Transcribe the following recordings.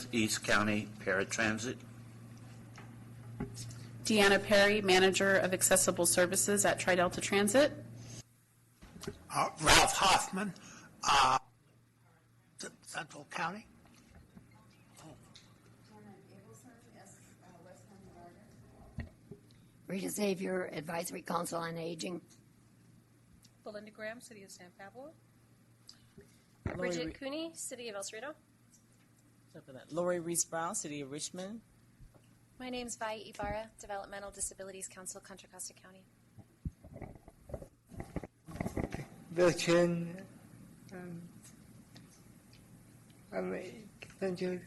Northeast County Paratransit. Deanna Perry, Manager of Accessible Services at Tri-Delta Transit. Ralph Hoffman, Central County. Rita Xavier, Advisory Council on Aging. Belinda Graham, City of San Pablo. Bridget Cooney, City of El Cerrito. Lori Reese-Brown, City of Richmond. My name's Vi Ibarra, Developmental Disabilities Council, Contra Costa County. Bill Chen, I'm a Central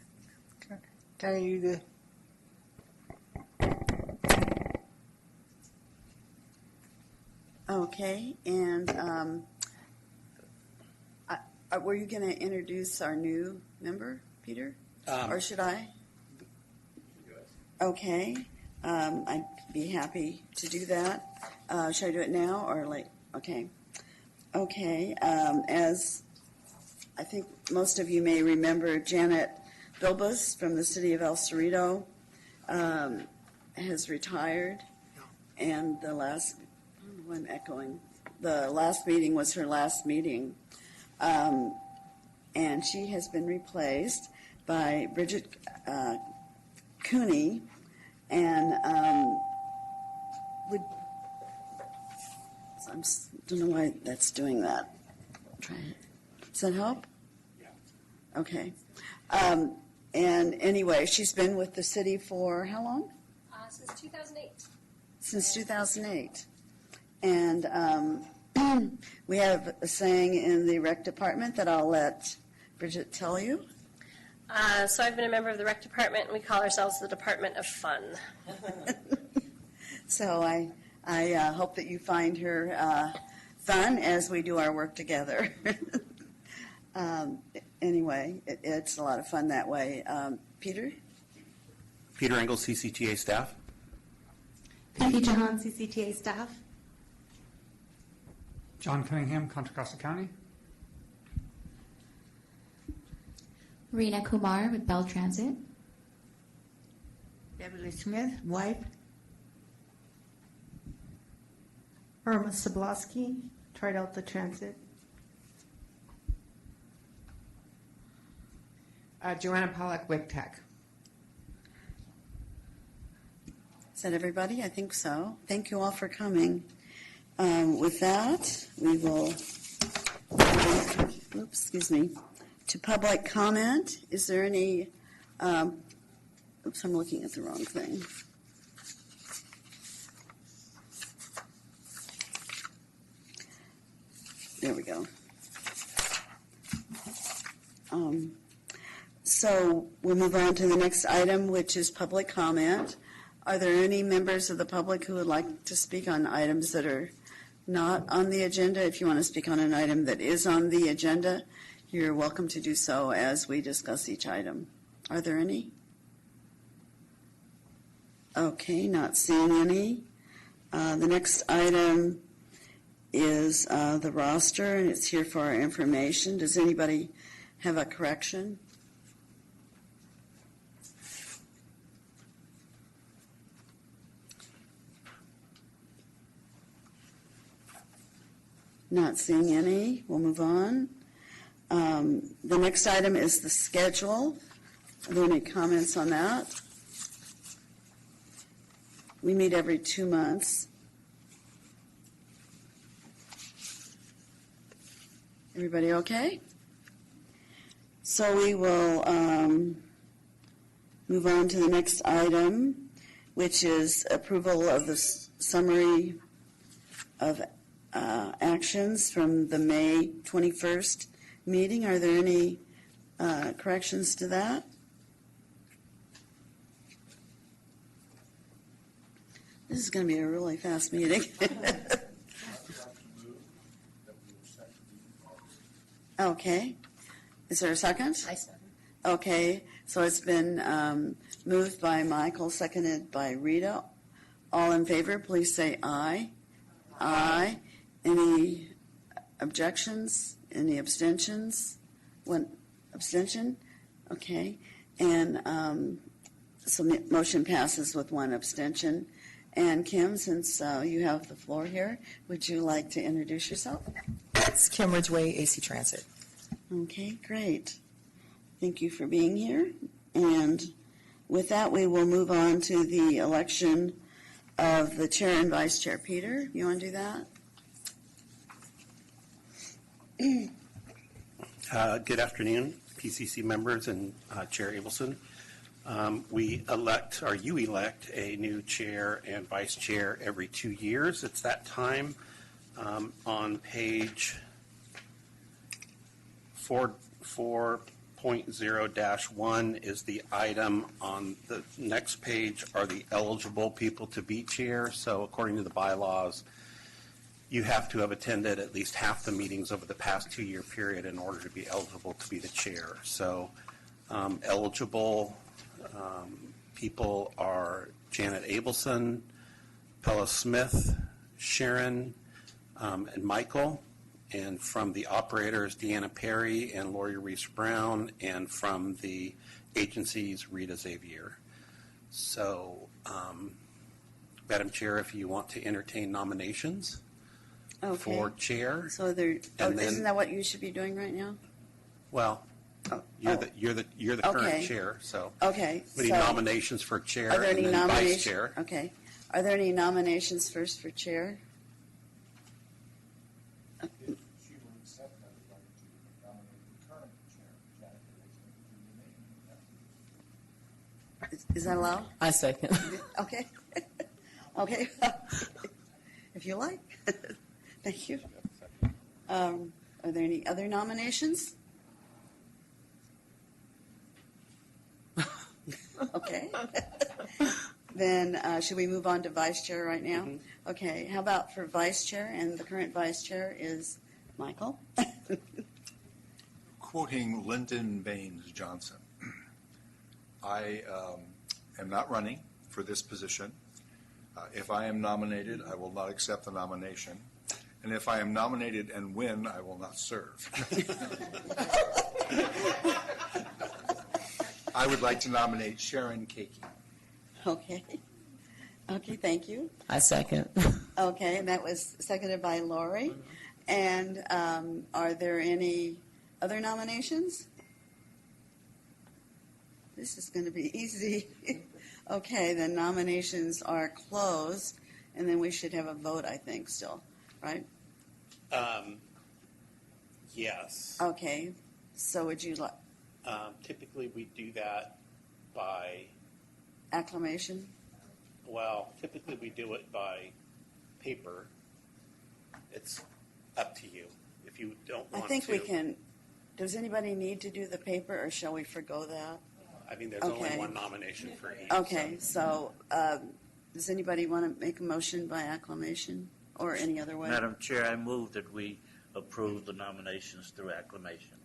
County user. Okay, and were you going to introduce our new member, Peter? Or should I? Okay, I'd be happy to do that. Should I do it now or late? Okay. Okay, as I think most of you may remember, Janet Bilbus from the City of El Cerrito has retired, and the last, I don't know why I'm echoing, the last meeting was her last meeting, and she has been replaced by Bridget Cooney, and I don't know why that's doing that. Try it. Does that help? Yeah. Okay. And anyway, she's been with the city for how long? Since 2008. Since 2008. And we have a saying in the rec department that I'll let Bridget tell you. So I've been a member of the rec department, and we call ourselves the Department of Fun. So I hope that you find her fun as we do our work together. Anyway, it's a lot of fun that way. Peter? Peter Engel, CCTA staff. Becky Jahan, CCTA staff. John Cunningham, Contra Costa County. Rena Kumar with Bell Transit. Beverly Smith, wife. Irma Sablowski, Tri-Delta Transit. Joanna Pollack, WIC Tech. Is that everybody? I think so. Thank you all for coming. With that, we will, to public comment. Is there any, oops, I'm looking at the wrong thing. There we go. So we'll move on to the next item, which is public comment. Are there any members of the public who would like to speak on items that are not on the agenda? If you want to speak on an item that is on the agenda, you're welcome to do so as we discuss each item. Are there any? Okay, not seeing any. The next item is the roster, and it's here for our information. Does anybody have a correction? Not seeing any. We'll move on. The next item is the schedule. Are there any comments on that? We meet every 2 months. Everybody okay? So we will move on to the next item, which is approval of the summary of actions from the May 21st meeting. Are there any corrections to that? This is going to be a really fast meeting. Okay. Is there a second? I second. Okay. So it's been moved by Michael, seconded by Rita. All in favor, please say aye. Aye. Any objections? Any abstentions? One abstention? Okay. And so motion passes with one abstention. And Kim, since you have the floor here, would you like to introduce yourself? It's Kim Ridgway, AC Transit. Okay, great. Thank you for being here. And with that, we will move on to the election of the chair and vice chair. Peter, you want to do that? Good afternoon, PCC members and Chair Abelson. You elect a new chair and vice chair every 2 years. It's that time. On page 4.0-1 is the item. On the next page are the eligible people to be chair. So according to the bylaws, you have to have attended at least half the meetings over the past 2-year period in order to be eligible to be the chair. So eligible people are Janet Abelson, Pella Smith, Sharon, and Michael. And from the operators, Deanna Perry and Lori Reese-Brown, and from the agencies, Rita Xavier. So, Madam Chair, if you want to entertain nominations for chair. So isn't that what you should be doing right now? Well, you're the current chair, so. Okay. We need nominations for chair Are there any and then vice nominations? chair. Okay. Are there any nominations first for chair? She will accept that if I to nominate the current chair, Janet. Is that allowed? I second. Okay. Okay. If you like. Thank you. Are there any other nominations? Okay. Then should we move on to vice chair right now? Mm-hmm. Okay. How about for vice chair? And the current vice chair is Michael. Quoting Lyndon Baines Johnson, I am not running for this position. If I am nominated, I will not accept the nomination. And if I am nominated and win, I will not serve. I would like to nominate Sharon Keiki. Okay. Okay, thank you. I second. Okay, and that was seconded by Lori. And are there any other nominations? This is going to be easy. Okay, the nominations are closed, and then we should have a vote, I think, still, right? Yes. Okay, so would you like Typically, we do that by, acclamation? typically we do it by paper. It's up to you. If you don't want to. I think we can. Does anybody need to do the paper, or shall we forgo that? I mean, there's only one nomination for each. Okay, so does anybody want to make a motion by acclamation or any other way? Madam Chair, I move that we approve the nominations through acclamation.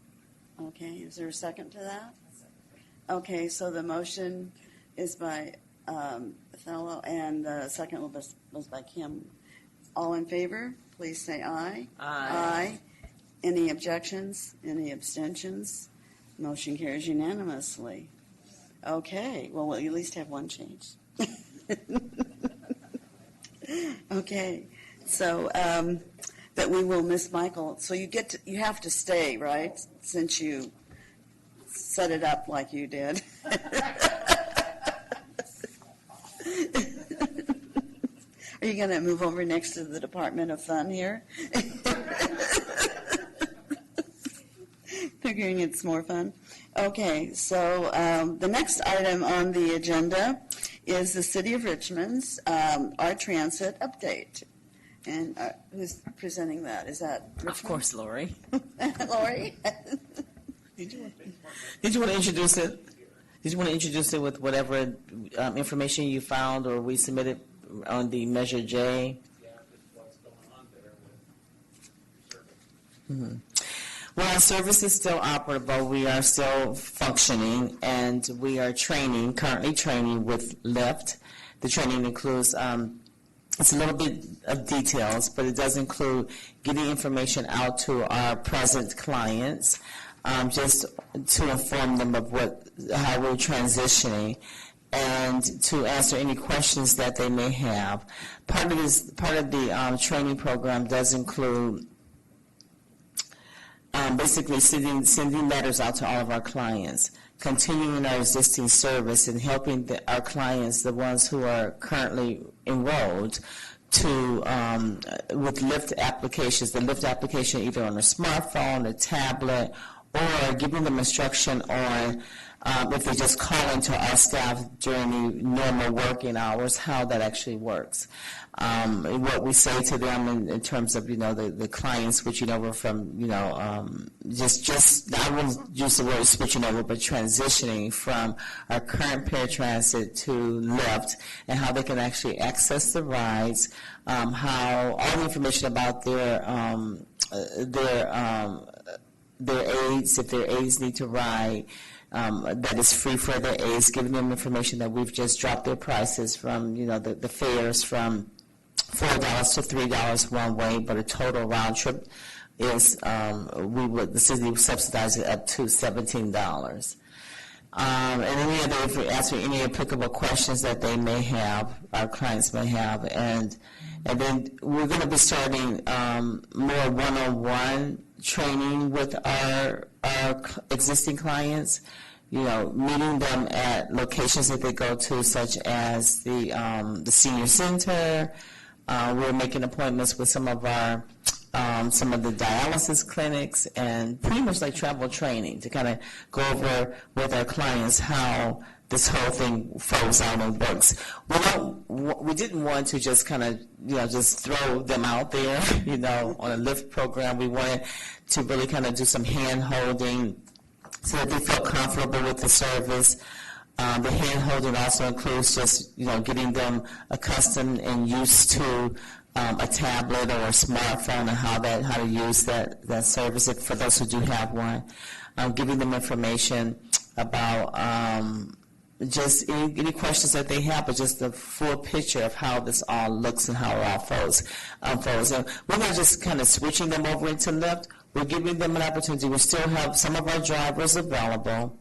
Okay, is there a second to that? Okay, so the motion is by Othello, and the second was by Kim. All in favor, please say aye. Aye. Any objections? Any abstentions? Motion carries unanimously. Okay, well, we'll at least have one change. Okay, so that we will miss Michael. So you have to stay, right? Since you set it up like you did. Are you going to move over next to the Department of Fun here? Figuring it's more fun. Okay, so the next item on the agenda is the City of Richmond's Paratransit update. And who's presenting that? Is that Richmond? Of course, Lori. Lori? Did you want to introduce it? Did you want to introduce it with whatever information you found or we submitted on the Measure J? Yeah, what's going on there with service. Well, our service is still operable. We are still functioning, and we are currently training with Lyft. The training includes, it's a little bit of details, but it does include getting information out to our present clients, just to inform them of how we're transitioning, and to answer any questions that they may have. Part of the training program does include basically sending letters out to all of our clients, continuing our existing service, and helping our clients, the ones who are currently enrolled, to with Lyft applications, the Lyft application either on a smartphone, a tablet, or giving them instruction on if they just call into our staff during the normal working hours, how that actually works. What we say to them in terms of, the clients switching over from, just I won't use the word switching over, but transitioning from our current Paratransit to Lyft, and how they can actually access the rides, how all the information about their aides, if their aides need to ride, that is free for their aides, giving them information that we've just dropped their prices from, the fares from $4 to $3 one way, but a total round trip is, the city would subsidize it up to $17. And answer any applicable questions that they may have, our clients may have, and then we're going to be starting more one-on-one training with our existing clients, meeting them at locations that they go to, such as the senior center. We're making appointments with some of the dialysis clinics, and pretty much like travel training to kind of go over with our clients how this whole thing folds out and works. We didn't want to just kind of, just throw them out there, on a Lyft program. We wanted to really kind of do some hand-holding so that they feel comfortable with the service. The hand-holding also includes just, getting them accustomed and used to a tablet or a smartphone, and how to use that service for those who do have one. Giving them information about just any questions that they have, but just the full picture of how this all looks and how it all unfolds. And we're not just kind of switching them over into Lyft. We're giving them an opportunity. We still have some of our drivers available,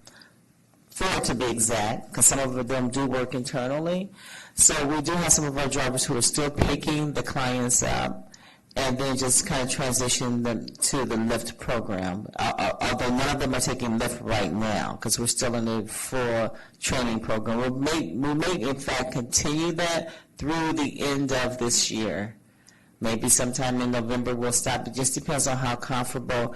4 to be exact, because some of them do work internally. So we do have some of our drivers who are still picking the clients up, and then just kind of transition them to the Lyft program, although none of them are taking Lyft right now, because we're still in the full training program. We may in fact continue that through the end of this year. Maybe sometime in November we'll stop. It just depends on how comfortable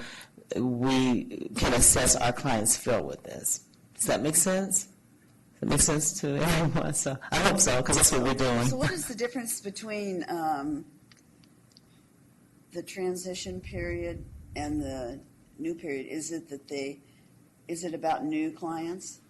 we can assess our clients feel with this. Does that make sense? Does that make sense to everyone? So I hope so, because that's what we're doing. So what is the difference between the transition period and the new period? Is it about new clients?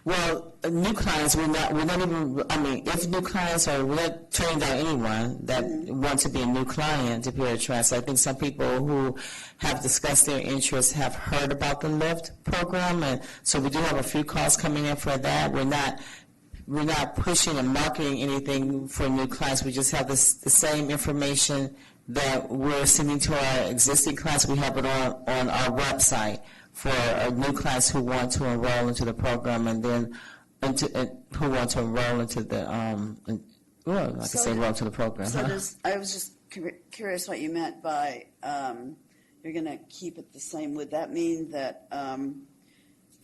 Well, new clients, we're not even, if new clients we're not turning down anyone that want to be a new client to Paratransit. I think some people who have discussed their interests have heard about the Lyft program, and so we do have a few calls coming in for that. We're not pushing and marketing anything for new clients. We just have the same information that we're sending to our existing clients. We have it on our website for new clients who want to enroll into the program, and then who want to enroll into the enroll to the program. So I was just curious what you meant by you're going to keep it the same. Would that mean that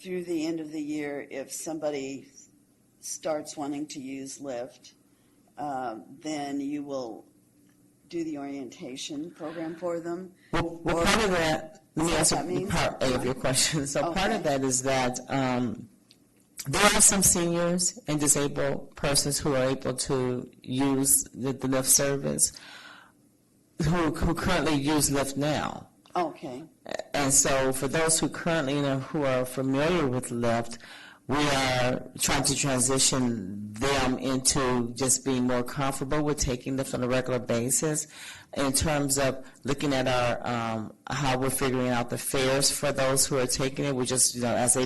through the end of the year, if somebody starts wanting to use Lyft, then you will do the orientation program for them? Well, part of that, let me answer part A of your question. So part of that is that there are some seniors and disabled persons who are able to use the Lyft service who currently use Lyft now. Okay. And so for those who currently who are familiar with Lyft, we are trying to transition them into just being more comfortable with taking Lyft on a regular basis. In terms of looking at our how we're figuring out the fares for those who are taking it, we just as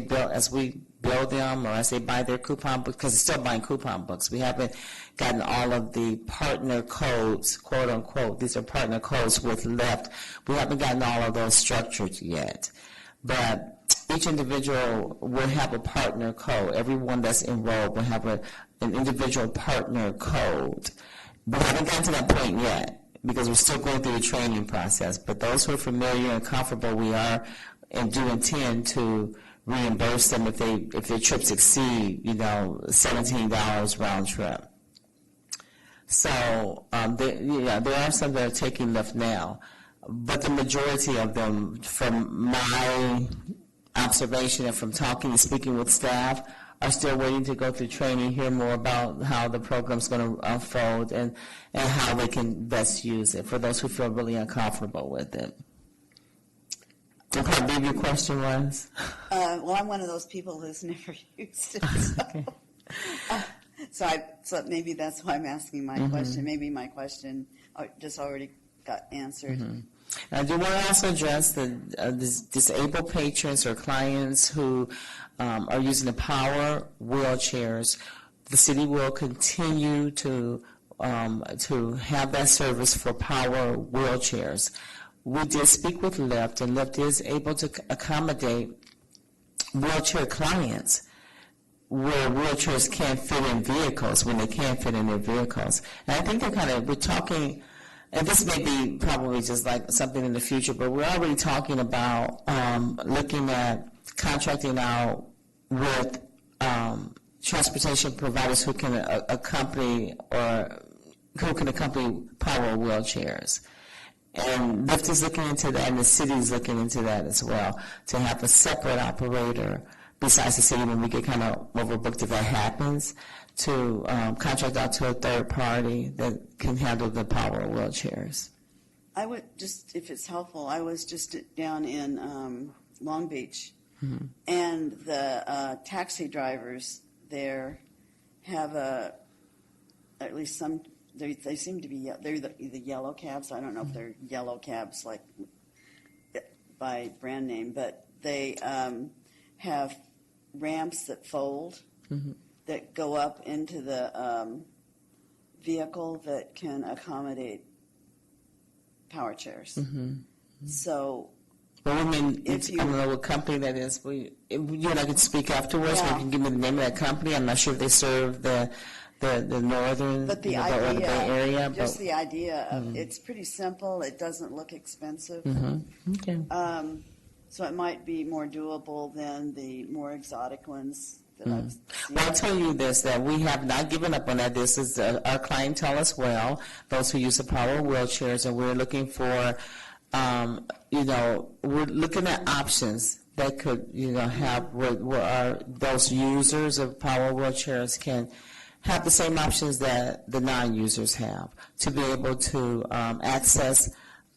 we build them, or as they buy their coupon books, because they're still buying coupon books. We haven't gotten all of the partner codes, quote unquote. These are partner codes with Lyft. We haven't gotten all of those structured yet. but each individual will have a partner code. Everyone that's enrolled will have an individual partner code. We haven't gotten to that point yet because we're still going through the training process. But those who are familiar and comfortable, we are and do intend to reimburse them if their trips exceed, $17 round trip. So there are some that are taking Lyft now, but the majority of them, from my observation and from talking and speaking with staff, are still waiting to go through training, hear more about how the program's going to unfold and how they can best use it for those who feel really uncomfortable with it. What part B your question was? Well, I'm one of those people who's never used it. So, so maybe that's why I'm asking my question. Maybe my question just already got answered. I do want to also address the disabled patrons or clients who are using the power wheelchairs. The city will continue to have that service for power wheelchairs. We did speak with Lyft, and Lyft is able to accommodate wheelchair clients where wheelchairs can't fit in vehicles when they can't fit in their vehicles. And I think we're talking, and this may be probably just like something in the future, but we're already talking about looking at contracting out with transportation providers who can accompany power wheelchairs. And Lyft is looking into that, and the city is looking into that as well, to have a separate operator besides the city when we get kind of overbooked if that happens, to contract out to a third party that can handle the power wheelchairs. I would just, if it's helpful, I was just down in Long Beach, and the taxi drivers there have at least some. They seem to be, they're the yellow cabs. I don't know if they're yellow cabs like by brand name, but they have ramps that fold that go up into the vehicle that can accommodate power chairs. So, well, I mean, I don't know what company that is. You and I can speak afterwards. Yeah. You can give me the name of that company. I'm not sure if they serve the northern, but the idea, Bay Area. Just the idea of it's pretty simple. It doesn't look expensive. Okay. So it might be more doable than the more exotic ones that I've seen. Well, I'll tell you this, that we have not given up on that. This is our clientele as well, those who use the power wheelchairs, and we're looking for, we're looking at options that could, have where those users of power wheelchairs can have the same options that the non-users have, to be able to access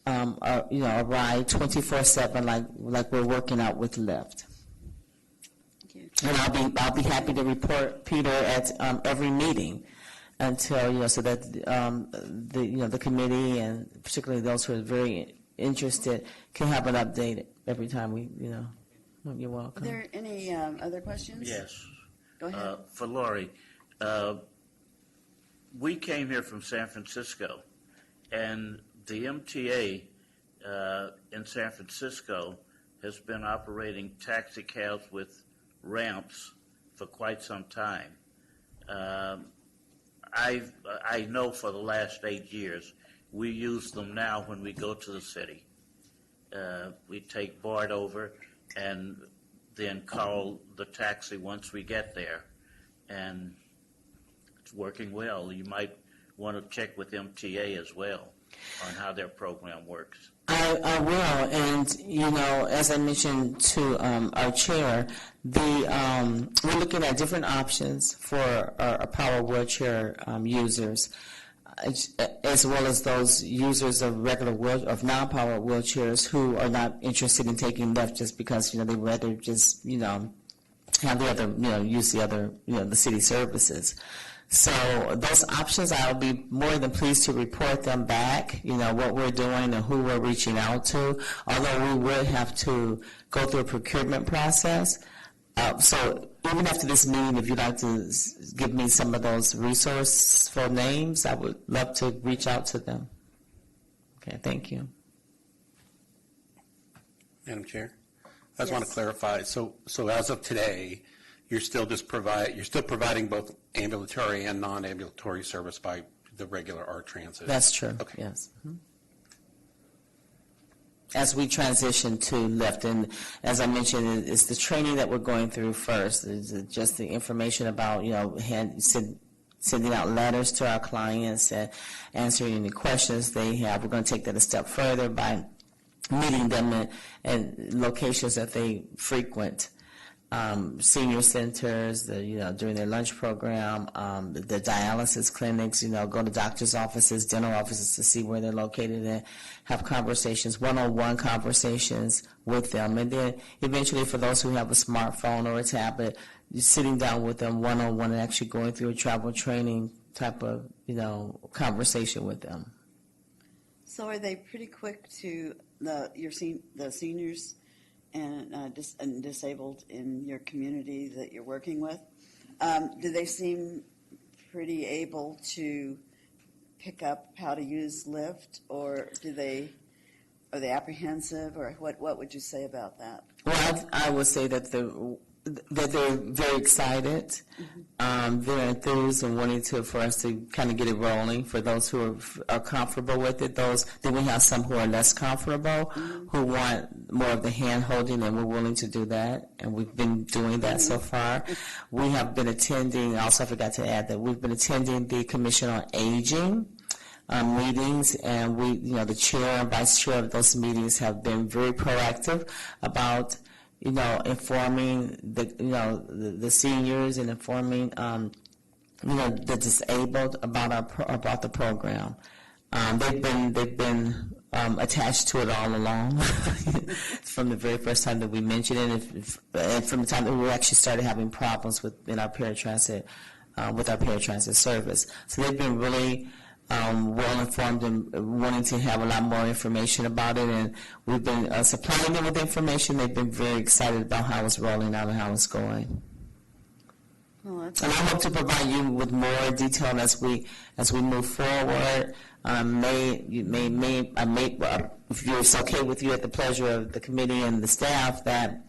a ride 24/7 like we're working out with Lyft. And I'll be happy to report Peter at every meeting until so that the committee and particularly those who are very interested can have an update every time we You're welcome. Are there any other questions? Yes. Go ahead. For Lori, we came here from San Francisco, and the MTA in San Francisco has been operating taxi cabs with ramps for quite some time. I know for the last 8 years, we use them now when we go to the city. We take BART over and then call the taxi once we get there, and it's working well. You might want to check with MTA as well on how their program works. I will, and as I mentioned to our chair, we're looking at different options for our power wheelchair users, as well as those users of of non-power wheelchairs who are not interested in taking Lyft just because they'd rather just have the other use the other the city services. So those options, I'll be more than pleased to report them back, what we're doing and who we're reaching out to, although we would have to go through a procurement process. So even after this meeting, if you'd like to give me some of those resourceful names, I would love to reach out to them. Okay, thank you. Madam Chair, I just want to Yes. clarify, so as of today, you're still providing both ambulatory and non-ambulatory service by the regular Paratransit? That's true, Okay. yes. As we transition to Lyft, and as I mentioned, it's the training that we're going through first. It's just the information about, sending out letters to our clients and answering any questions they have. We're going to take that a step further by meeting them in locations that they frequent. Senior centers, during their lunch program, the dialysis clinics, go to doctor's offices, dental offices to see where they're located and have conversations, one-on-one conversations with them. And then eventually for those who have a smartphone or a tablet, you're sitting down with them one-on-one and actually going through a travel training type of, conversation with them. So are they pretty quick to the seniors and disabled in your community that you're working with? Do they seem pretty able to pick up how to use Lyft, or are they apprehensive, or what would you say about that? Well, I would say that they're very excited. They're enthused and wanting for us to kind of get it rolling. For those who are comfortable with it, then we have some who are less comfortable, who want more of the hand holding, and we're willing to do that. And we've been doing that so far. We have been attending. Also, I forgot to add that we've been attending the Commission on Aging meetings, and the chair and vice chair of those meetings have been very proactive about informing the seniors and informing the disabled about the program. They've been attached to it all along from the very first time that we mentioned it, and from the time that we actually started having problems with our paratransit service. So they've been really well informed and wanting to have a lot more information about it, and we've been supplying them with information. They've been very excited about how it's rolling out and how it's going. Well, and I hope to provide you with more detail as we move forward. If it's okay with you, at the pleasure of the committee and the staff, that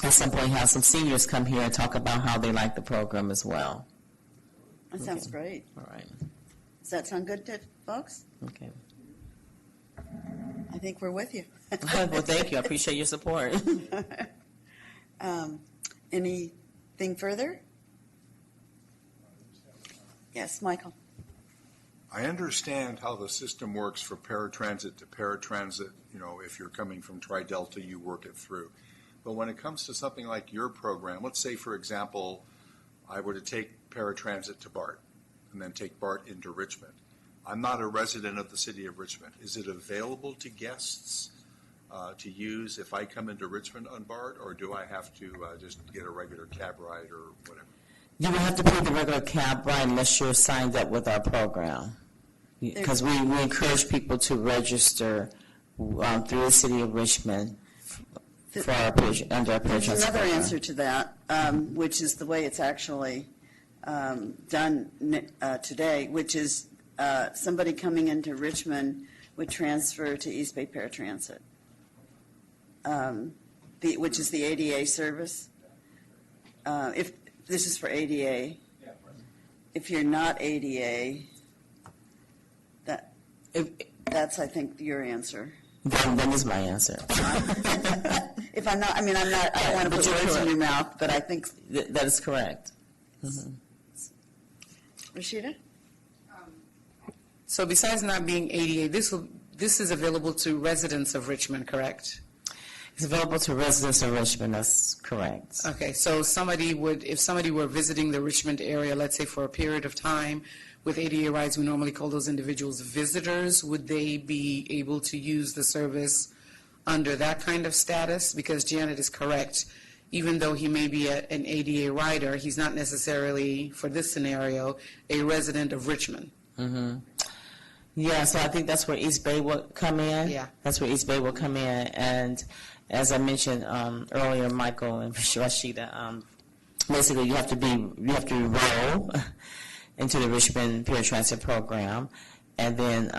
at some point have some seniors come here and talk about how they like the program as well. That sounds great. All right. Does that sound good to folks? Okay. I think we're with you. Well, thank you. I appreciate your support. Anything further? Yes, Michael. I understand how the system works for paratransit to paratransit. If you're coming from Tri-Delta, you work it through. But when it comes to something like your program, let's say, for example, I were to take paratransit to BART and then take BART into Richmond. I'm not a resident of the city of Richmond. Is it available to guests to use if I come into Richmond on BART, or do I have to just get a regular cab ride or whatever? You would have to pay the regular cab ride unless you're signed up with our program. Because we encourage people to register through the city of Richmond for under our There's paratransit another program. answer to that, which is the way it's actually done today, which is somebody coming into Richmond would transfer to East Bay Paratransit, which is the ADA service. If this is for ADA, if you're not ADA, that's, I think, your answer. That is my answer. If I'm not, I don't want to put words in your mouth, but I think that is correct. Mm-hmm. Rashida? So besides not being ADA, this is available to residents of Richmond, correct? It's available to residents of Richmond, that's correct. Okay, so if somebody were visiting the Richmond area, let's say for a period of time, with ADA rides, we normally call those individuals visitors, would they be able to use the service under that kind of status? Because Janet is correct. Even though he may be an ADA rider, he's not necessarily, for this scenario, a resident of Richmond. Mm-hmm. Yeah, so I think that's where East Bay will come in. Yeah. That's where East Bay will come in. And as I mentioned earlier, Michael and Rashida, basically you have to enroll into the Richmond Paratransit program, and then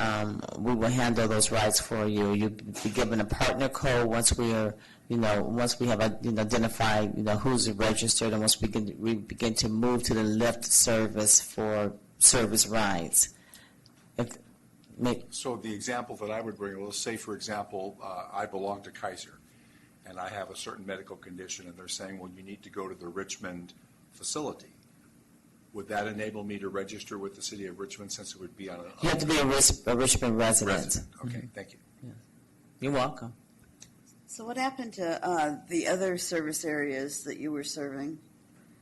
we will handle those rides for you. You'll be given a partner code once we are once we have identified who's registered, and once we begin to move to the lift service for service rides. So the example that I would bring, let's say, for example, I belong to Kaiser, and I have a certain medical condition, and they're saying, well, you need to go to the Richmond facility. Would that enable me to register with the city of Richmond, since it would be on a... You have to be a Richmond resident. Okay, thank you. Yeah. You're welcome. So what happened to the other service areas that you were serving?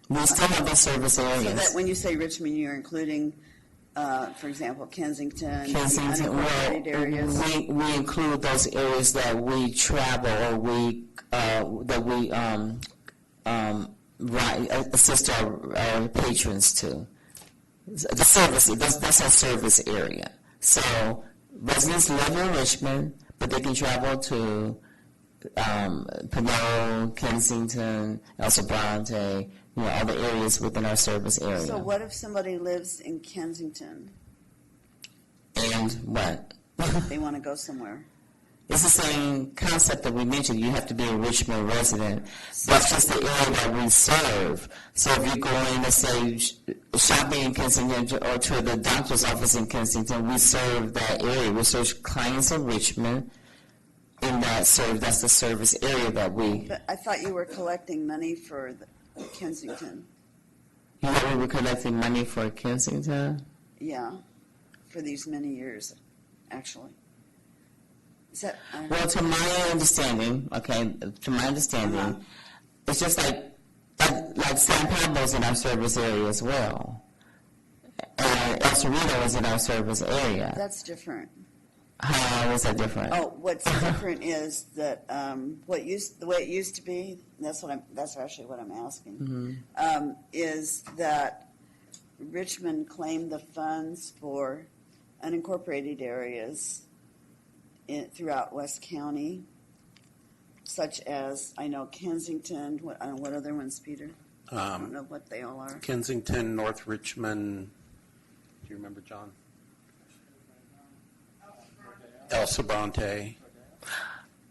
We still have the service areas. So that when you say Richmond, you're including, for example, Kensington, the unincorporated areas? We include those areas that we travel or assist our patrons to. The service, that's our service area. So residents live in Richmond, but they can travel to Pinole, Kensington, El Sobrante, all the areas within our service area. So what if somebody lives in Kensington? And what? They want to go somewhere. It's the same concept that we mentioned. You have to be a Richmond resident. That's just the area that we serve. So if you go in, let's say, shopping in Kensington or to the doctor's office in Kensington, we serve that area. We serve clients in Richmond. That's the service area that we... But I thought you were collecting money for Kensington. You know we were collecting money for Kensington? Yeah, for these many years, actually. Is that... Well, to my understanding, it's just like San Pablo's in our service area as well. And El Cerrito is in our service area. That's different. How is that different? Oh, what's different is that the way it used to be. That's actually what I'm asking. Mm-hmm. Is that Richmond claimed the funds for unincorporated areas throughout West County, such as I know Kensington. What other ones, Peter? I don't know what they all are. Kensington, North Richmond. Do you remember, John? El Sobrante.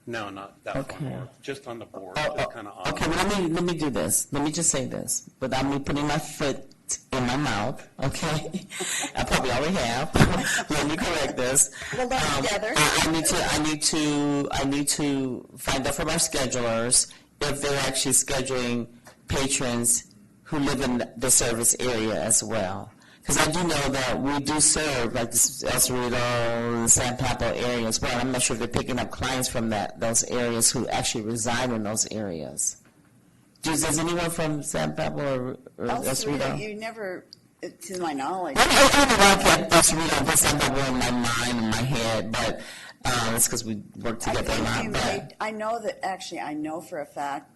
No, not that Okay. one. Just on the board. Kind of Okay, well, let me do this. Let me just say this without me putting my foot in my mouth. Okay, I probably already have. Let me correct this. We'll learn together. I need to find out from our schedulers if they're actually scheduling patrons who live in the service area as well. Because I do know that we do serve like the El Cerrito, San Pablo area as well. I'm not sure if they're picking up clients from those areas who actually reside in those areas. Does anyone from San Pablo or El Cerrito? You never, to my knowledge. I don't know why I put El Cerrito and San Pablo in my mind and my head, but it's because we work together a lot. I know for a fact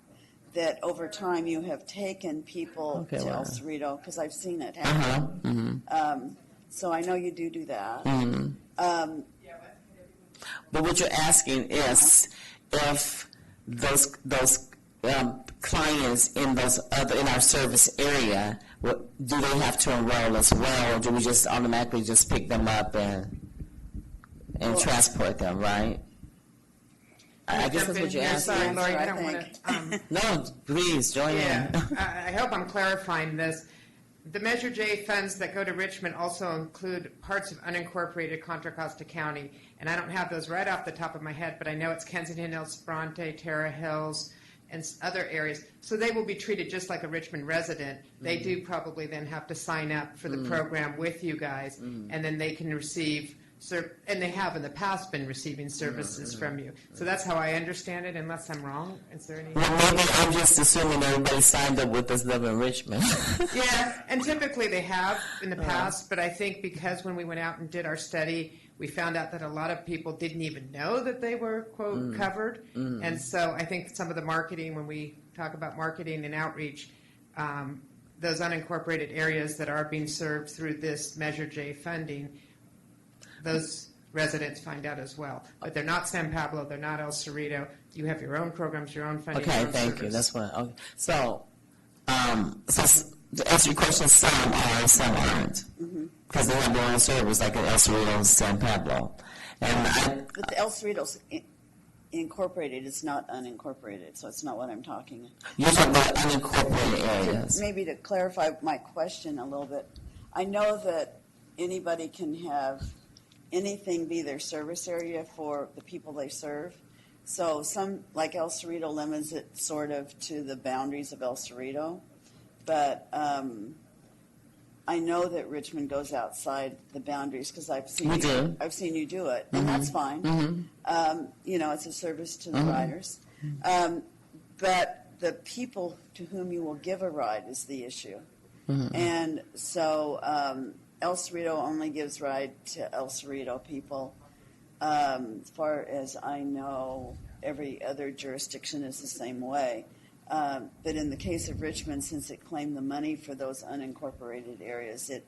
that over time you have taken people to El Cerrito, because I've seen it happen. So I know you do that. But what you're asking is if those clients in our service area, do they have to enroll as well, or do we just automatically just pick them up and transport them, right? I guess that's what you're asking. Sorry, Lori, I don't want to... No, please, join in. I hope I'm clarifying this. The Measure J funds that go to Richmond also include parts of unincorporated Contra Costa County, and I don't have those right off the top of my head, but I know it's Kensington, El Sobrante, Terra Hills, and other areas. So they will be treated just like a Richmond resident. They do probably then have to sign up for the program with you guys, and then they can receive... and they have in the past been receiving services from you. So that's how I understand it, unless I'm wrong. Is there any... Well, maybe I'm just assuming everybody signed up with us living in Richmond. Yeah, and typically they have in the past, but I think because when we went out and did our study, we found out that a lot of people didn't even know that they were, quote, covered. And so I think some of the marketing, when we talk about marketing and outreach, those unincorporated areas that are being served through this Measure J funding, those residents find out as well. But they're not San Pablo, they're not El Cerrito. You have your own programs, your own funding. Okay, thank you. That's what. Okay. So, to answer your question, some are, some aren't, because they have their own service, like in El Cerrito and San Pablo. But the El Cerritos incorporated, it's not unincorporated, so it's not what I'm talking. You're talking about unincorporated areas. Maybe to clarify my question a little bit, I know that anybody can have anything be their service area for the people they serve. So some, like El Cerrito, limits it sort of to the boundaries of El Cerrito. But I know that Richmond goes outside the boundaries because I've seen you do it, and that's fine. You know, it's a service to the riders. But the people to whom you will give a ride is the issue. And so El Cerrito only gives ride to El Cerrito people. As far as I know, every other jurisdiction is the same way. But in the case of Richmond, since it claimed the money for those unincorporated areas, it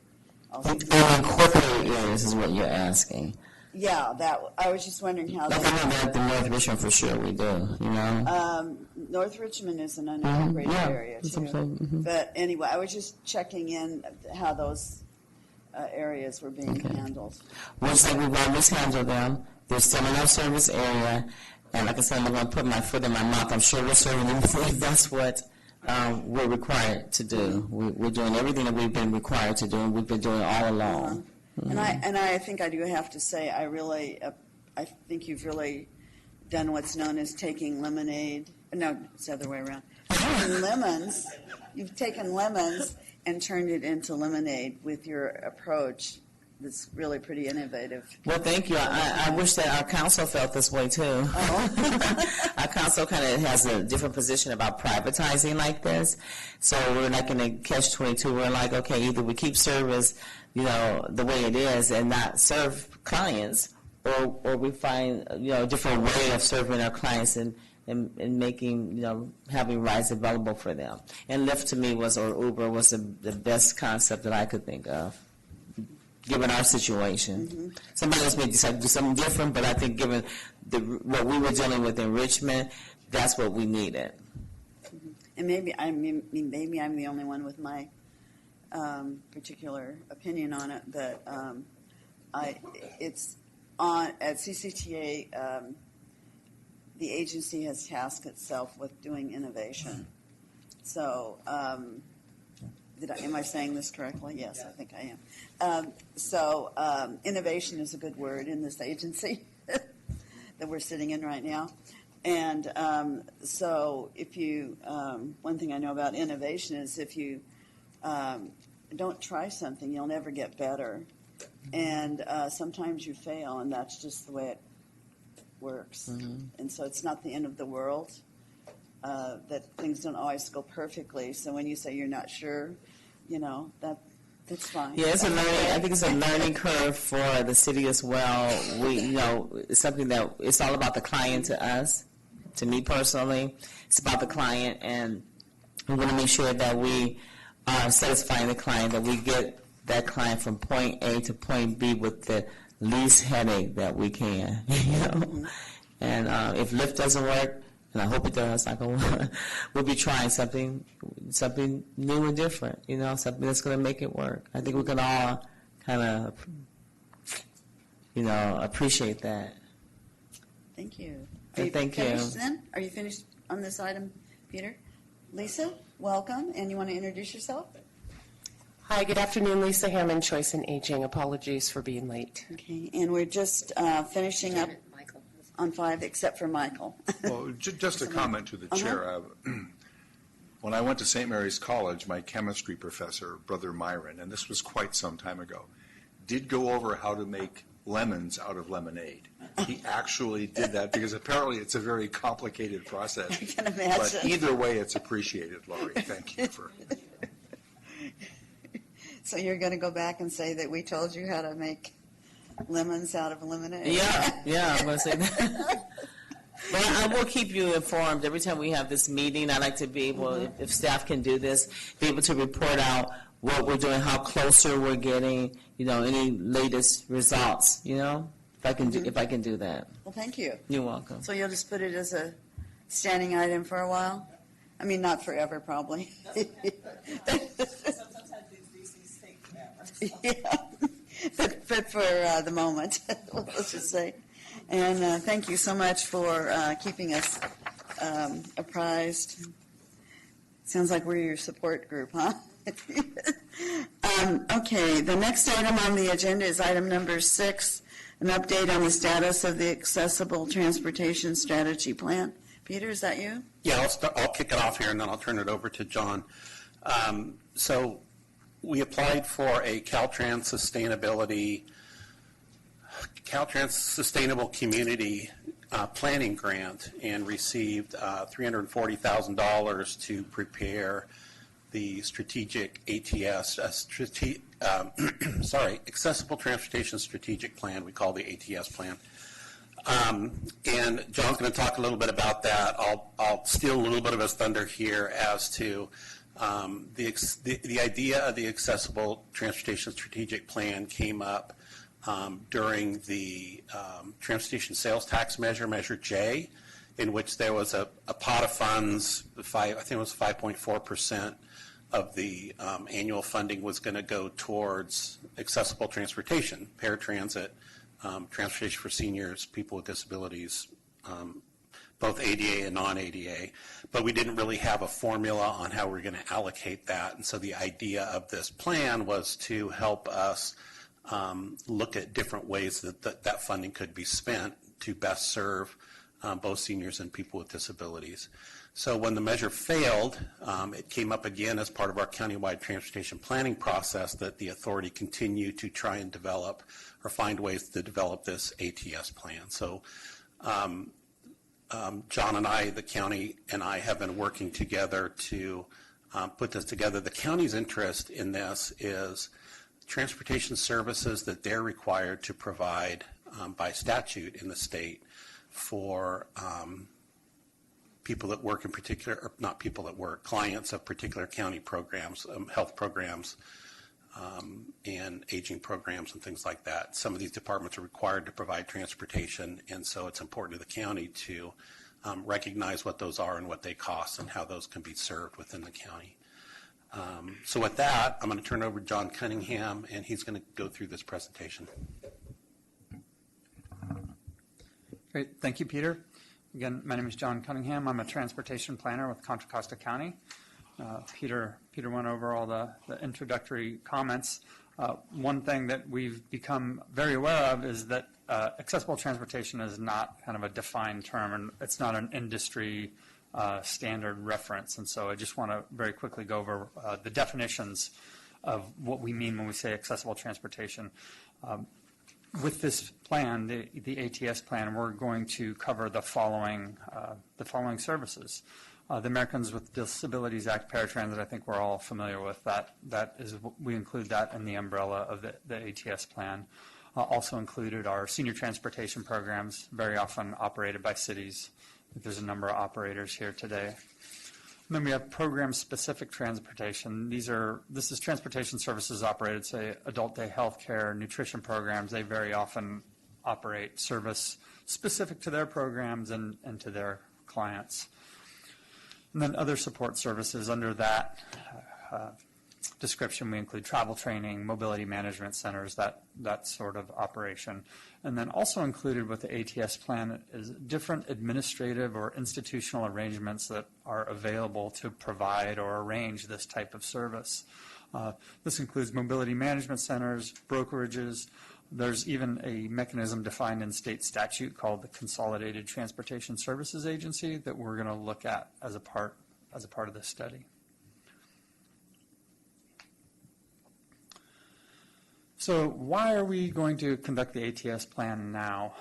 also... Unincorporated areas is what you're asking. Yeah, that. I was just wondering how... Like I know that the North Richmond for sure we do, you know? North Richmond is an unincorporated area, too. But anyway, I was just checking in how those areas were being handled. We'll say we've always handled them. They're still in our service area. And like I said, I'm going to put my foot in my mouth. I'm sure we're serving them if that's what we're required to do. We're doing everything that we've been required to do, and we've been doing all along. And I think I do have to say, I think you've really done what's known as taking lemonade. No, it's the other way around. You've taken lemons and turned it into lemonade with your approach. That's really pretty innovative. Well, thank you. I wish that our council felt this way, too. Our council kind of has a different position about privatizing like this. So we're not going to catch-22. We're like, okay, either we keep service, you know, the way it is and not serve clients, or we find, you know, a different way of serving our clients and making, you know, having rides available for them. And Lyft to me or Uber was the best concept that I could think of, given our situation. Somebody else may decide to do something different, but I think given what we were dealing with in Richmond, that's what we needed. And maybe I'm the only one with my particular opinion on it, but it's on at CCTA. The agency has tasked itself with doing innovation. So, am I saying this correctly? Yes, I think I am. Innovation is a good word in this agency that we're sitting in right now. And so if you, one thing I know about innovation is if you don't try something, you'll never get better. And sometimes you fail, and that's just the way it works. And so it's not the end of the world, that things don't always go perfectly. So when you say you're not sure, you know, that's fine. Yeah, it's a learning. I think it's a learning curve for the city as well. It's something that it's all about the client to us. To me personally, it's about the client, and we want to make sure that we are satisfying the client, that we get that client from point A to point B with the least headache that we can. You know, and if Lyft doesn't work, and I hope it does, we'll be trying something new and different, you know, something that's going to make it work. I think we can all kind of, you know, appreciate that. Thank you. Thank you. Finished then? Are you finished on this item, Peter? Lisa, welcome, and you want to introduce yourself? Hi, good afternoon. Lisa Hammond, Choice and Aging. Apologies for being late. Okay, and we're just finishing up on 5, except for Michael. Well, just a comment to the chair. When I went to St. Mary's College, my chemistry professor, Brother Myron, and this was quite some time ago, did go over how to make lemons out of lemonade. He actually did that because apparently it's a very complicated process. I can imagine. But either way, it's appreciated, Laurie. Thank you for... So you're going to go back and say that we told you how to make lemons out of lemonade? Yeah, I'm going to say that. But I will keep you informed every time we have this meeting. I like to be able, if staff can do this, be able to report out what we're doing, how closer we're getting, you know, any latest results, you know, if I can do that. Well, thank you. You're welcome. So you'll just put it as a standing item for a while? I mean, not forever, probably. Yeah, but for the moment, let's just say. And thank you so much for keeping us apprised. Sounds like we're your support group, huh? Okay, the next item on the agenda is item number 6, an update on the status of the Accessible Transportation Strategy Plan. Peter, is that you? Yeah, I'll kick it off here, and then I'll turn it over to John. So we applied for a Caltrans Sustainable Community Planning Grant and received $340,000 to prepare the strategic ATS, Accessible Transportation Strategic Plan, we call the ATS plan. And John's going to talk a little bit about that. I'll steal a little bit of his thunder here as to the idea of the Accessible Transportation Strategic Plan came up during the Transportation Sales Tax Measure J, in which there was a pot of funds, I think it was 5.4% of the annual funding was going to go towards accessible transportation, paratransit, transportation for seniors, people with disabilities, both ADA and non-ADA. But we didn't really have a formula on how we're going to allocate that. And so the idea of this plan was to help us look at different ways that funding could be spent to best serve both seniors and people with disabilities. So when the measure failed, it came up again as part of our countywide transportation planning process that the authority continue to try and develop or find ways to develop this ATS plan. So John and I, the county and I, have been working together to put this together. The county's interest in this is transportation services that they're required to provide by statute in the state for people that work in particular, or not people that work, clients of particular county programs, health programs, and aging programs and things like that. Some of these departments are required to provide transportation, and so it's important to the county to recognize what those are and what they cost and how those can be served within the county. So with that, I'm going to turn it over to John Cunningham, and he's going to go through this presentation. Great. Thank you, Peter. Again, my name is John Cunningham. I'm a transportation planner with Contra Costa County. Peter went over all the introductory comments. One thing that we've become very aware of is that accessible transportation is not kind of a defined term, and it's not an industry standard reference. And so I just want to very quickly go over the definitions of what we mean when we say accessible transportation. With this plan, the ATS plan, we're going to cover the following services. The Americans with Disabilities Act, Paratransit, I think we're all familiar with that. We include that in the umbrella of the ATS plan. Also included are senior transportation programs, very often operated by cities. I think there's a number of operators here today. And then we have program-specific transportation. This is transportation services operated, say, adult day health care, nutrition programs. They very often operate service specific to their programs and to their clients. And then other support services under that description, we include travel training, mobility management centers, that sort of operation. And then also included with the ATS plan is different administrative or institutional arrangements that are available to provide or arrange this type of service. This includes mobility management centers, brokerages. There's even a mechanism defined in state statute called the Consolidated Transportation Services Agency that we're going to look at as a part of this study. So why are we going to conduct the ATS plan now?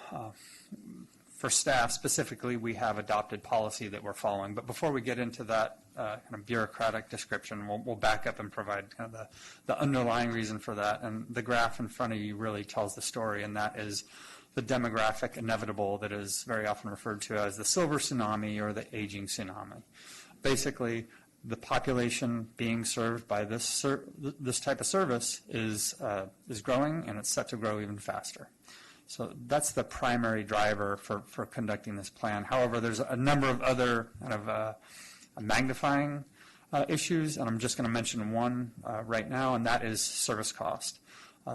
For staff specifically, we have adopted policy that we're following. But before we get into that kind of bureaucratic description, we'll back up and provide kind of the underlying reason for that. And the graph in front of you really tells the story, and that is the demographic inevitable that is very often referred to as the silver tsunami or the aging tsunami. Basically, the population being served by this type of service is growing, and it's set to grow even faster. So that's the primary driver for conducting this plan. However, there's a number of other kind of magnifying issues, and I'm just going to mention one right now, and that is service cost.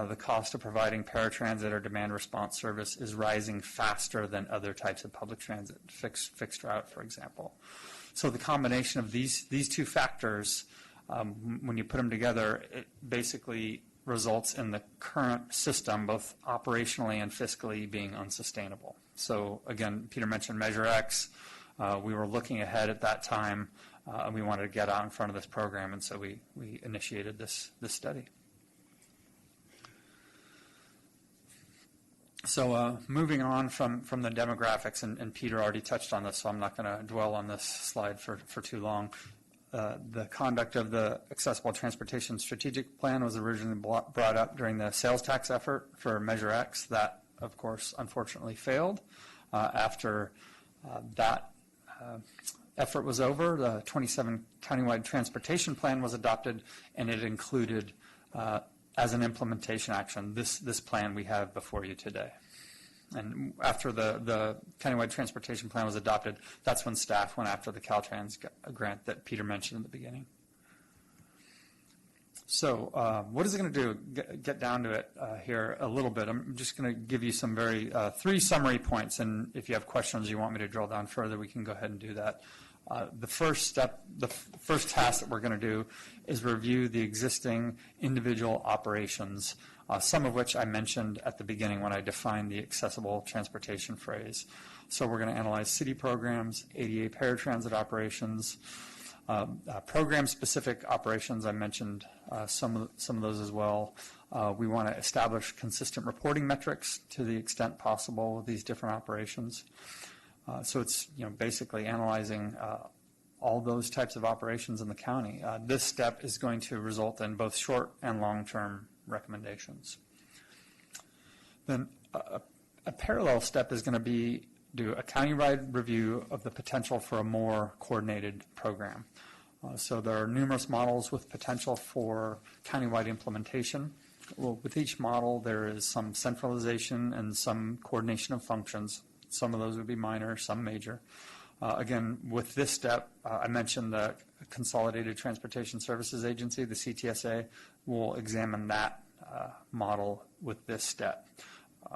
the cost of providing paratransit or demand response service is rising faster than other types of public transit, fixed route, for example. So the combination of these two factors, when you put them together, it basically results in the current system, both operationally and fiscally, being unsustainable. So again, Peter mentioned Measure X. We were looking ahead at that time, and we wanted to get out in front of this program, and so we initiated this study. So moving on from the demographics, and Peter already touched on this, so I'm not going to dwell on this slide for too long. The conduct of the Accessible Transportation Strategic Plan was originally brought up during the sales tax effort for Measure X. That, of course, unfortunately failed. After that effort was over, the 27 countywide transportation plan was adopted, and it included, as an implementation action, this plan we have before you today. And after the countywide transportation plan was adopted, that's when staff went after the Caltrans grant that Peter mentioned in the beginning. So what is it going to do? Get down to it here a little bit. I'm just going to give you some three summary points, and if you have questions you want me to drill down further, we can go ahead and do that. The first step, the first task that we're going to do is review the existing individual operations, some of which I mentioned at the beginning when I defined the accessible transportation phrase. So we're going to analyze city programs, ADA paratransit operations, program-specific operations. I mentioned some of those as well. We want to establish consistent reporting metrics to the extent possible with these different operations. So it's basically analyzing all those types of operations in the county. This step is going to result in both short and long-term recommendations. Then a parallel step is going to be do a countywide review of the potential for a more coordinated program. So there are numerous models with potential for countywide implementation. Well, with each model, there is some centralization and some coordination of functions. Some of those would be minor, some major. Again, with this step, I mentioned the Consolidated Transportation Services Agency, the CTSA, will examine that model with this step.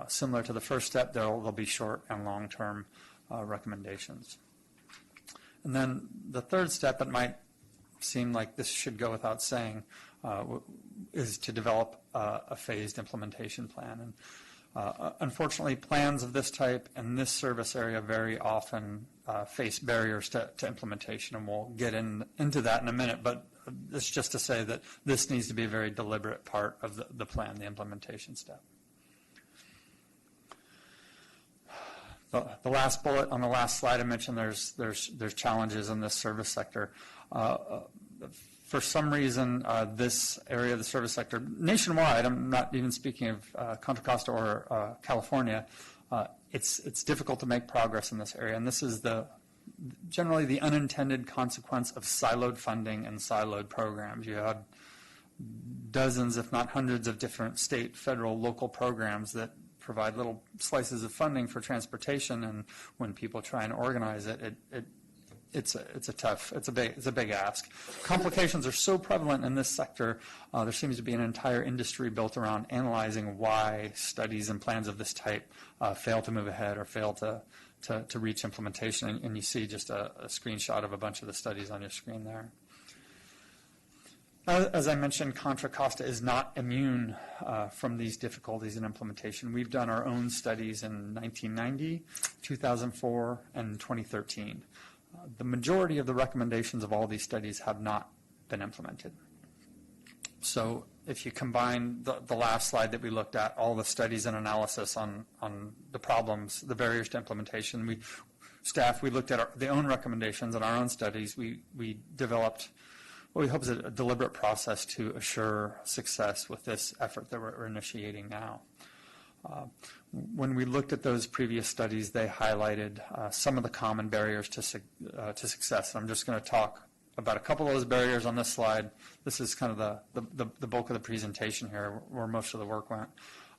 Similar to the first step, there'll be short and long-term recommendations. And then the third step, it might seem like this should go without saying, is to develop a phased implementation plan. And unfortunately, plans of this type and this service area very often face barriers to implementation, and we'll get into that in a minute, but it's just to say that this needs to be a very deliberate part of the plan, the implementation step. The last bullet on the last slide, I mentioned there's challenges in this service sector. For some reason, this area of the service sector, nationwide, I'm not even speaking of Contra Costa or California, it's difficult to make progress in this area, and this is generally the unintended consequence of siloed funding and siloed programs. You have dozens, if not hundreds, of different state, federal, local programs that provide little slices of funding for transportation, and when people try and organize it, it's a big ask. Complications are so prevalent in this sector. There seems to be an entire industry built around analyzing why studies and plans of this type fail to move ahead or fail to reach implementation. And you see just a screenshot of a bunch of the studies on your screen there. As I mentioned, Contra Costa is not immune from these difficulties in implementation. We've done our own studies in 1990, 2004, and 2013. The majority of the recommendations of all these studies have not been implemented. So if you combine the last slide that we looked at, all the studies and analysis on the problems, the barriers to implementation, we looked at the own recommendations and our own studies. We developed what we hope is a deliberate process to assure success with this effort that we're initiating now. When we looked at those previous studies, they highlighted some of the common barriers to success. I'm just going to talk about a couple of those barriers on this slide. This is kind of the bulk of the presentation here, where most of the work went,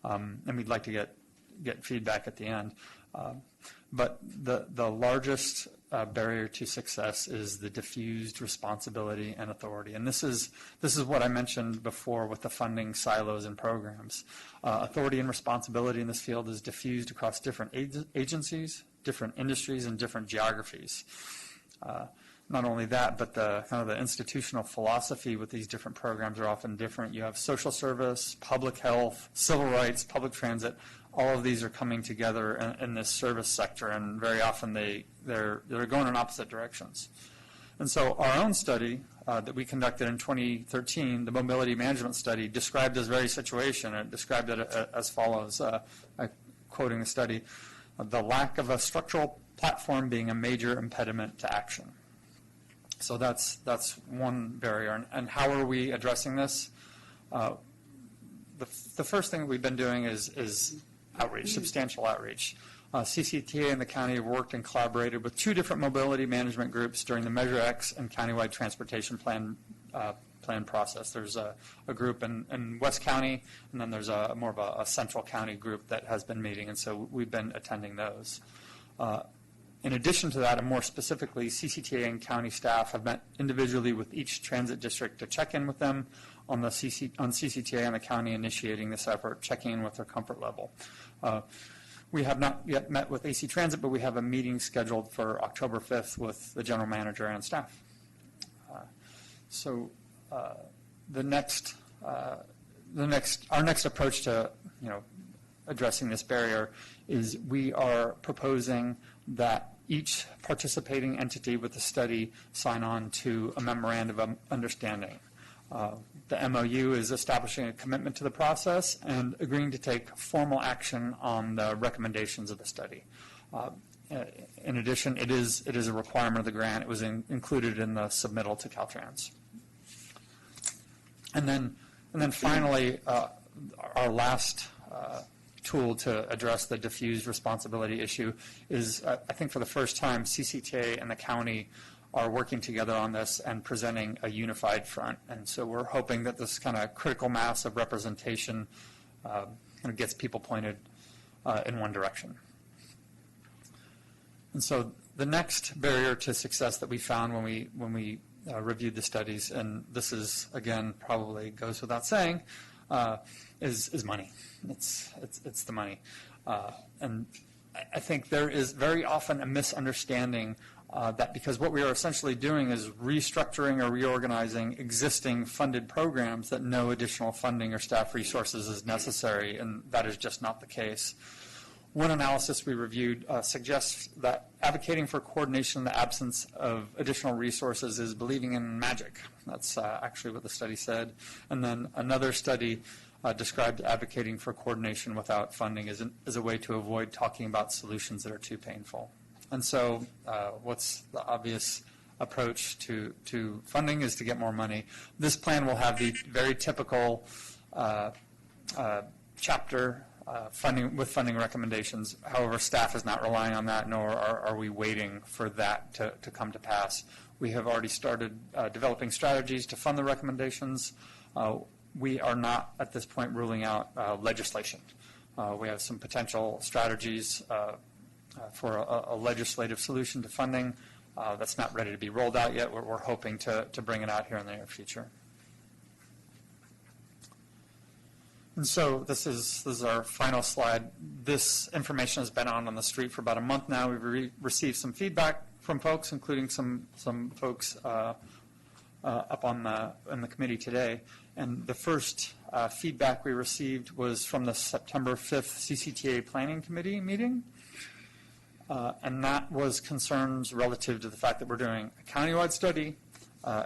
and we'd like to get feedback at the end. But the largest barrier to success is the diffused responsibility and authority. And this is what I mentioned before with the funding silos and programs. Authority and responsibility in this field is diffused across different agencies, different industries, and different geographies. Not only that, but the kind of the institutional philosophy with these different programs are often different. You have social service, public health, civil rights, public transit. All of these are coming together in this service sector, and very often they're going in opposite directions. And so our own study that we conducted in 2013, the mobility management study, described this very situation. It described it as follows, quoting the study, the lack of a structural platform being a major impediment to action. So that's one barrier. And how are we addressing this? The first thing we've been doing is outreach, substantial outreach. CCTA and the county have worked and collaborated with 2 different mobility management groups during the Measure X and countywide transportation plan process. There's a group in West County, and then there's more of a central county group that has been meeting, and so we've been attending those. In addition to that, and more specifically, CCTA and county staff have met individually with each transit district to check in with them on CCTA and the county initiating this effort, checking in with their comfort level. We have not yet met with AC Transit, but we have a meeting scheduled for October 5th with the general manager and staff. Our next approach to addressing this barrier is we are proposing that each participating entity with the study sign on to a memorandum of understanding. The MOU is establishing a commitment to the process and agreeing to take formal action on the recommendations of the study. In addition, it is a requirement of the grant. It was included in the submittal to Caltrans. And then finally, our last tool to address the diffused responsibility issue is, I think for the first time, CCTA and the county are working together on this and presenting a unified front. And so we're hoping that this kind of critical mass of representation kind of gets people pointed in one direction. And so the next barrier to success that we found when we reviewed the studies, and this is, again, probably goes without saying, is money. It's the money. And I think there is very often a misunderstanding that because what we are essentially doing is restructuring or reorganizing existing funded programs, that no additional funding or staff resources is necessary, and that is just not the case. One analysis we reviewed suggests that advocating for coordination in the absence of additional resources is believing in magic. That's actually what the study said. And then another study described advocating for coordination without funding as a way to avoid talking about solutions that are too painful. And so what's the obvious approach to funding is to get more money. This plan will have the very typical chapter funding recommendations. However, staff is not relying on that, nor are we waiting for that to come to pass. We have already started developing strategies to fund the recommendations. We are not, at this point, ruling out legislation. We have some potential strategies for a legislative solution to funding that's not ready to be rolled out yet. We're hoping to bring it out here in the near future. And so this is our final slide. This information has been on the street for about a month now. We've received some feedback from folks, including some folks up in the committee today. And the first feedback we received was from the September 5th CCTA Planning Committee meeting. And that was concerns relative to the fact that we're doing a countywide study,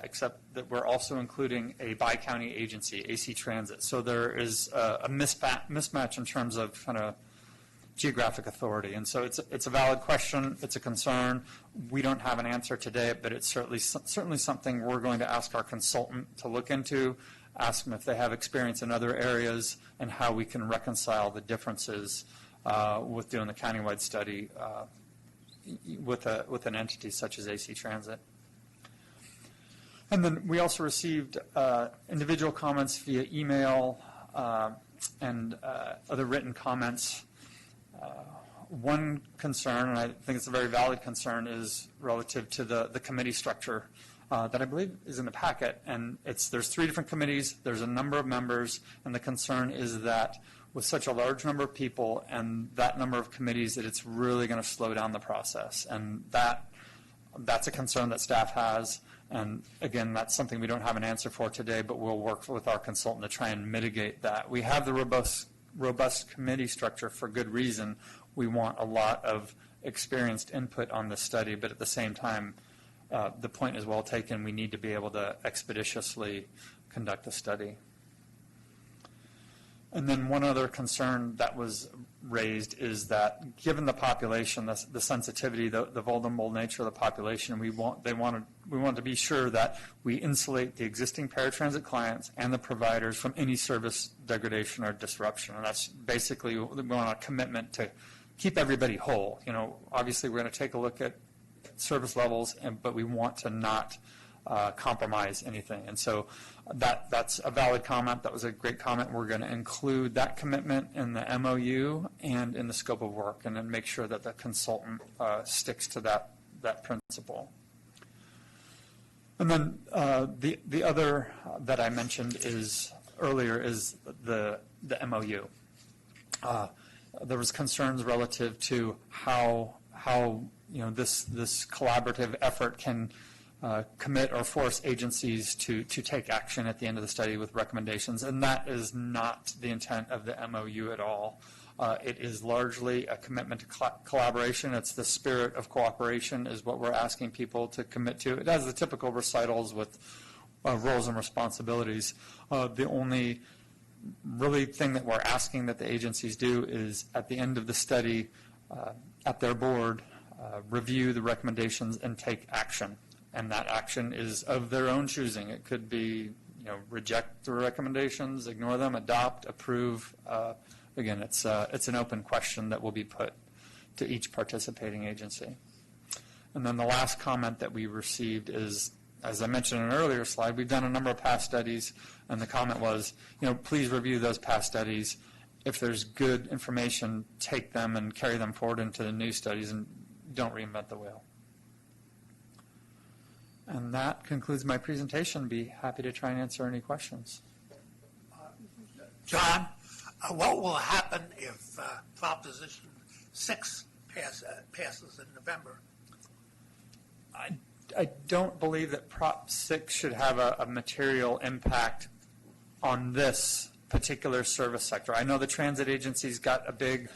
except that we're also including a bi-county agency, AC Transit. So there is a mismatch in terms of kind of geographic authority. And so it's a valid question. It's a concern. We don't have an answer today, but it's certainly something we're going to ask our consultant to look into, ask them if they have experience in other areas, and how we can reconcile the differences with doing the countywide study with an entity such as AC Transit. And then we also received individual comments via email and other written comments. One concern, and I think it's a very valid concern, is relative to the committee structure that I believe is in the packet. And there's 3 different committees, there's a number of members, and the concern is that with such a large number of people and that number of committees, that it's really going to slow down the process. And that's a concern that staff has. And again, that's something we don't have an answer for today, but we'll work with our consultant to try and mitigate that. We have the robust committee structure for good reason. We want a lot of experienced input on this study, but at the same time, the point is well taken. We need to be able to expeditiously conduct a study. And then one other concern that was raised is that given the population, the sensitivity, the vulnerable nature of the population, we want to be sure that we insulate the existing paratransit clients and the providers from any service degradation or disruption. And that's basically, we want a commitment to keep everybody whole. Obviously we're going to take a look at service levels, but we want to not compromise anything. And so that's a valid comment. That was a great comment. We're going to include that commitment in the MOU and in the scope of work, and then make sure that the consultant sticks to that principle. And then the other that I mentioned earlier is the MOU. There was concerns relative to how this collaborative effort can commit or force agencies to take action at the end of the study with recommendations, and that is not the intent of the MOU at all. It is largely a commitment to collaboration. It's the spirit of cooperation is what we're asking people to commit to. It has the typical recitals with roles and responsibilities. The only really thing that we're asking that the agencies do is at the end of the study, at their board, review the recommendations and take action. And that action is of their own choosing. It could be, reject the recommendations, ignore them, adopt, approve. Again, it's an open question that will be put to each participating agency. And then the last comment that we received is, as I mentioned in an earlier slide, we've done a number of past studies, and the comment was, please review those past studies. If there's good information, take them and carry them forward into the new studies, and don't reinvent the wheel. And that concludes my presentation. Be happy to try and answer any questions. John, what will happen if Proposition 6 passes in November? I don't believe that Prop 6 should have a material impact on this particular service sector. I know the transit agency's got a big,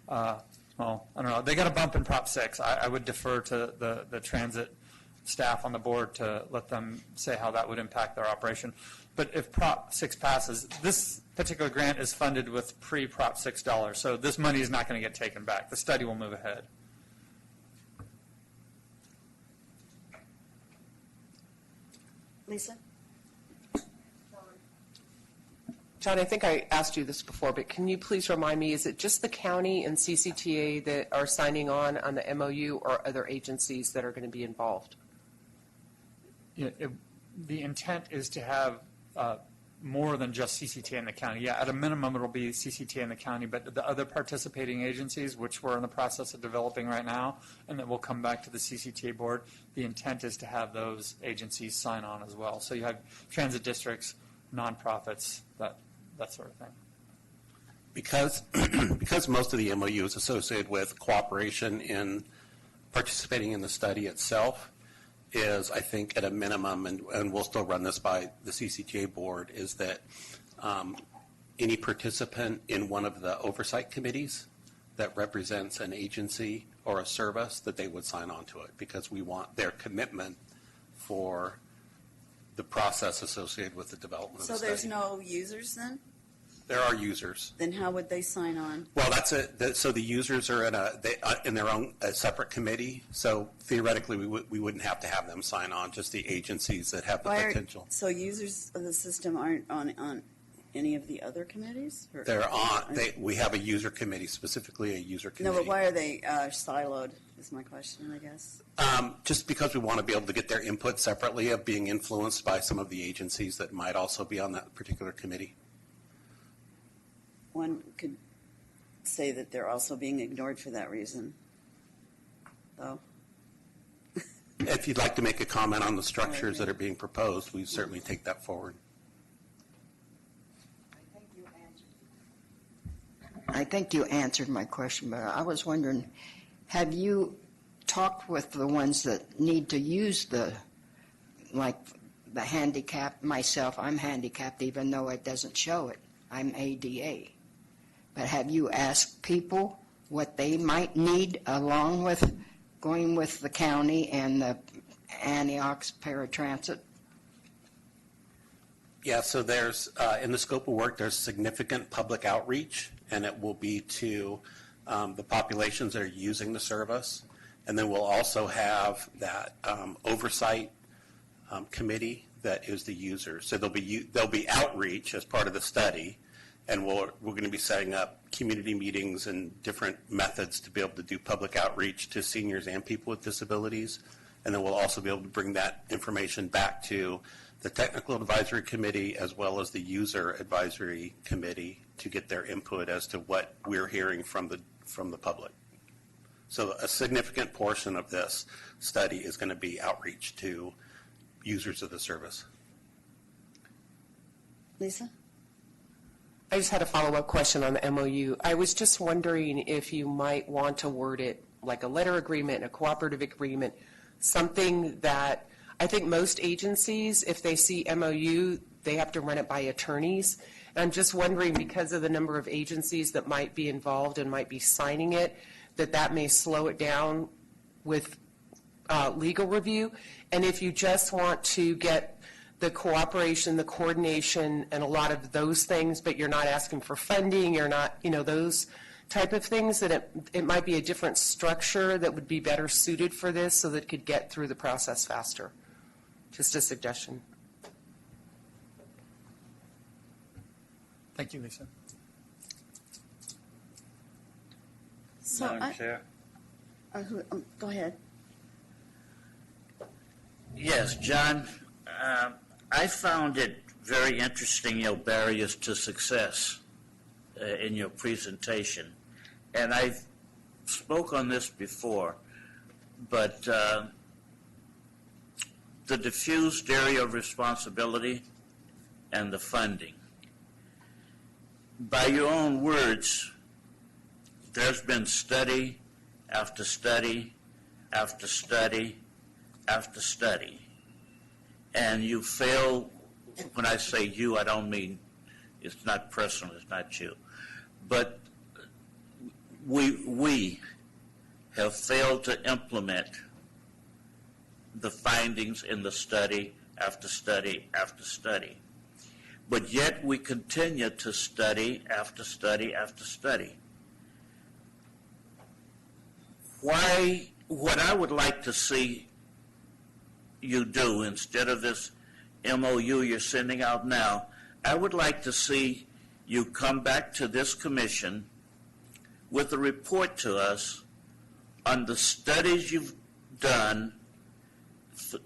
I don't know, they got a bump in Prop 6. I would defer to the transit staff on the board to let them say how that would impact their operation. But if Prop 6 passes, this particular grant is funded with pre-Prop 6 dollars, so this money is not going to get taken back. The study will move ahead. Lisa? John, I think I asked you this before, but can you please remind me, is it just the county and CCTA that are signing on the MOU, or other agencies that are going to be involved? The intent is to have more than just CCTA and the county. Yeah, at a minimum, it'll be CCTA and the county, but the other participating agencies, which we're in the process of developing right now, and that will come back to the CCTA board, the intent is to have those agencies sign on as well. So you have transit districts, nonprofits, that sort of thing. Because most of the MOU is associated with cooperation in participating in the study itself, is, I think, at a minimum, and we'll still run this by the CCTA board, is that any participant in one of the oversight committees that represents an agency or a service, that they would sign on to it, because we want their commitment for the process associated with the development of the So study. there's no users then? There are users. Then how would they sign on? Well, that's it. So the users are in their own separate committee. So theoretically, we wouldn't have to have them sign on. Just the agencies that have the potential. So users of the system aren't on any of the other committees? Or, They're on. We have a user committee, specifically a user committee. No, but why are they siloed? Is my question, I guess. Just because we want to be able to get their input separately of being influenced by some of the agencies that might also be on that particular committee. One could say that they're also being ignored for that reason. So, If you'd like to make a comment on the structures that are being proposed, we certainly take that forward. I think you answered my question, but I was wondering, have you talked with the ones that need to use like the handicap? Myself, I'm handicapped even though it doesn't show it. I'm ADA. But have you asked people what they might need along with going with the county and the Antioch's Paratransit? Yeah, so there's, in the scope of work, there's significant public outreach, and it will be to the populations that are using the service. And then we'll also have that oversight committee that is the user. So there'll be outreach as part of the study, and we're going to be setting up community meetings and different methods to be able to do public outreach to seniors and people with disabilities. And then we'll also be able to bring that information back to the technical advisory committee as well as the user advisory committee to get their input as to what we're hearing from the public. So a significant portion of this study is going to be outreach to users of the service. Lisa? I just had a follow-up question on the MOU. I was just wondering if you might want to word it like a letter agreement, a cooperative agreement, something that I think most agencies, if they see MOU, they have to run it by attorneys. And I'm just wondering, because of the number of agencies that might be involved and might be signing it, that may slow it down with legal review. And if you just want to get the cooperation, the coordination, and a lot of those things, but you're not asking for funding, you're not, those type of things, that it might be a different structure that would be better suited for this so that it could get through the process faster. Just a suggestion. Thank you, Lisa. So Madam Chair? Go ahead. Yes, John, I found it very interesting, barriers to success in your presentation. And I've spoke on this before, but the diffused area of responsibility and the funding. By your own words, there's been study after study after study after study. And you fail, when I say you, I don't mean, it's not personal, it's not you. But we have failed to implement the findings in the study after study after study. But yet we continue to study after study after study. Why, what I would like to see you do, instead of this MOU you're sending out now, I would like to see you come back to this commission with a report to us on the studies you've done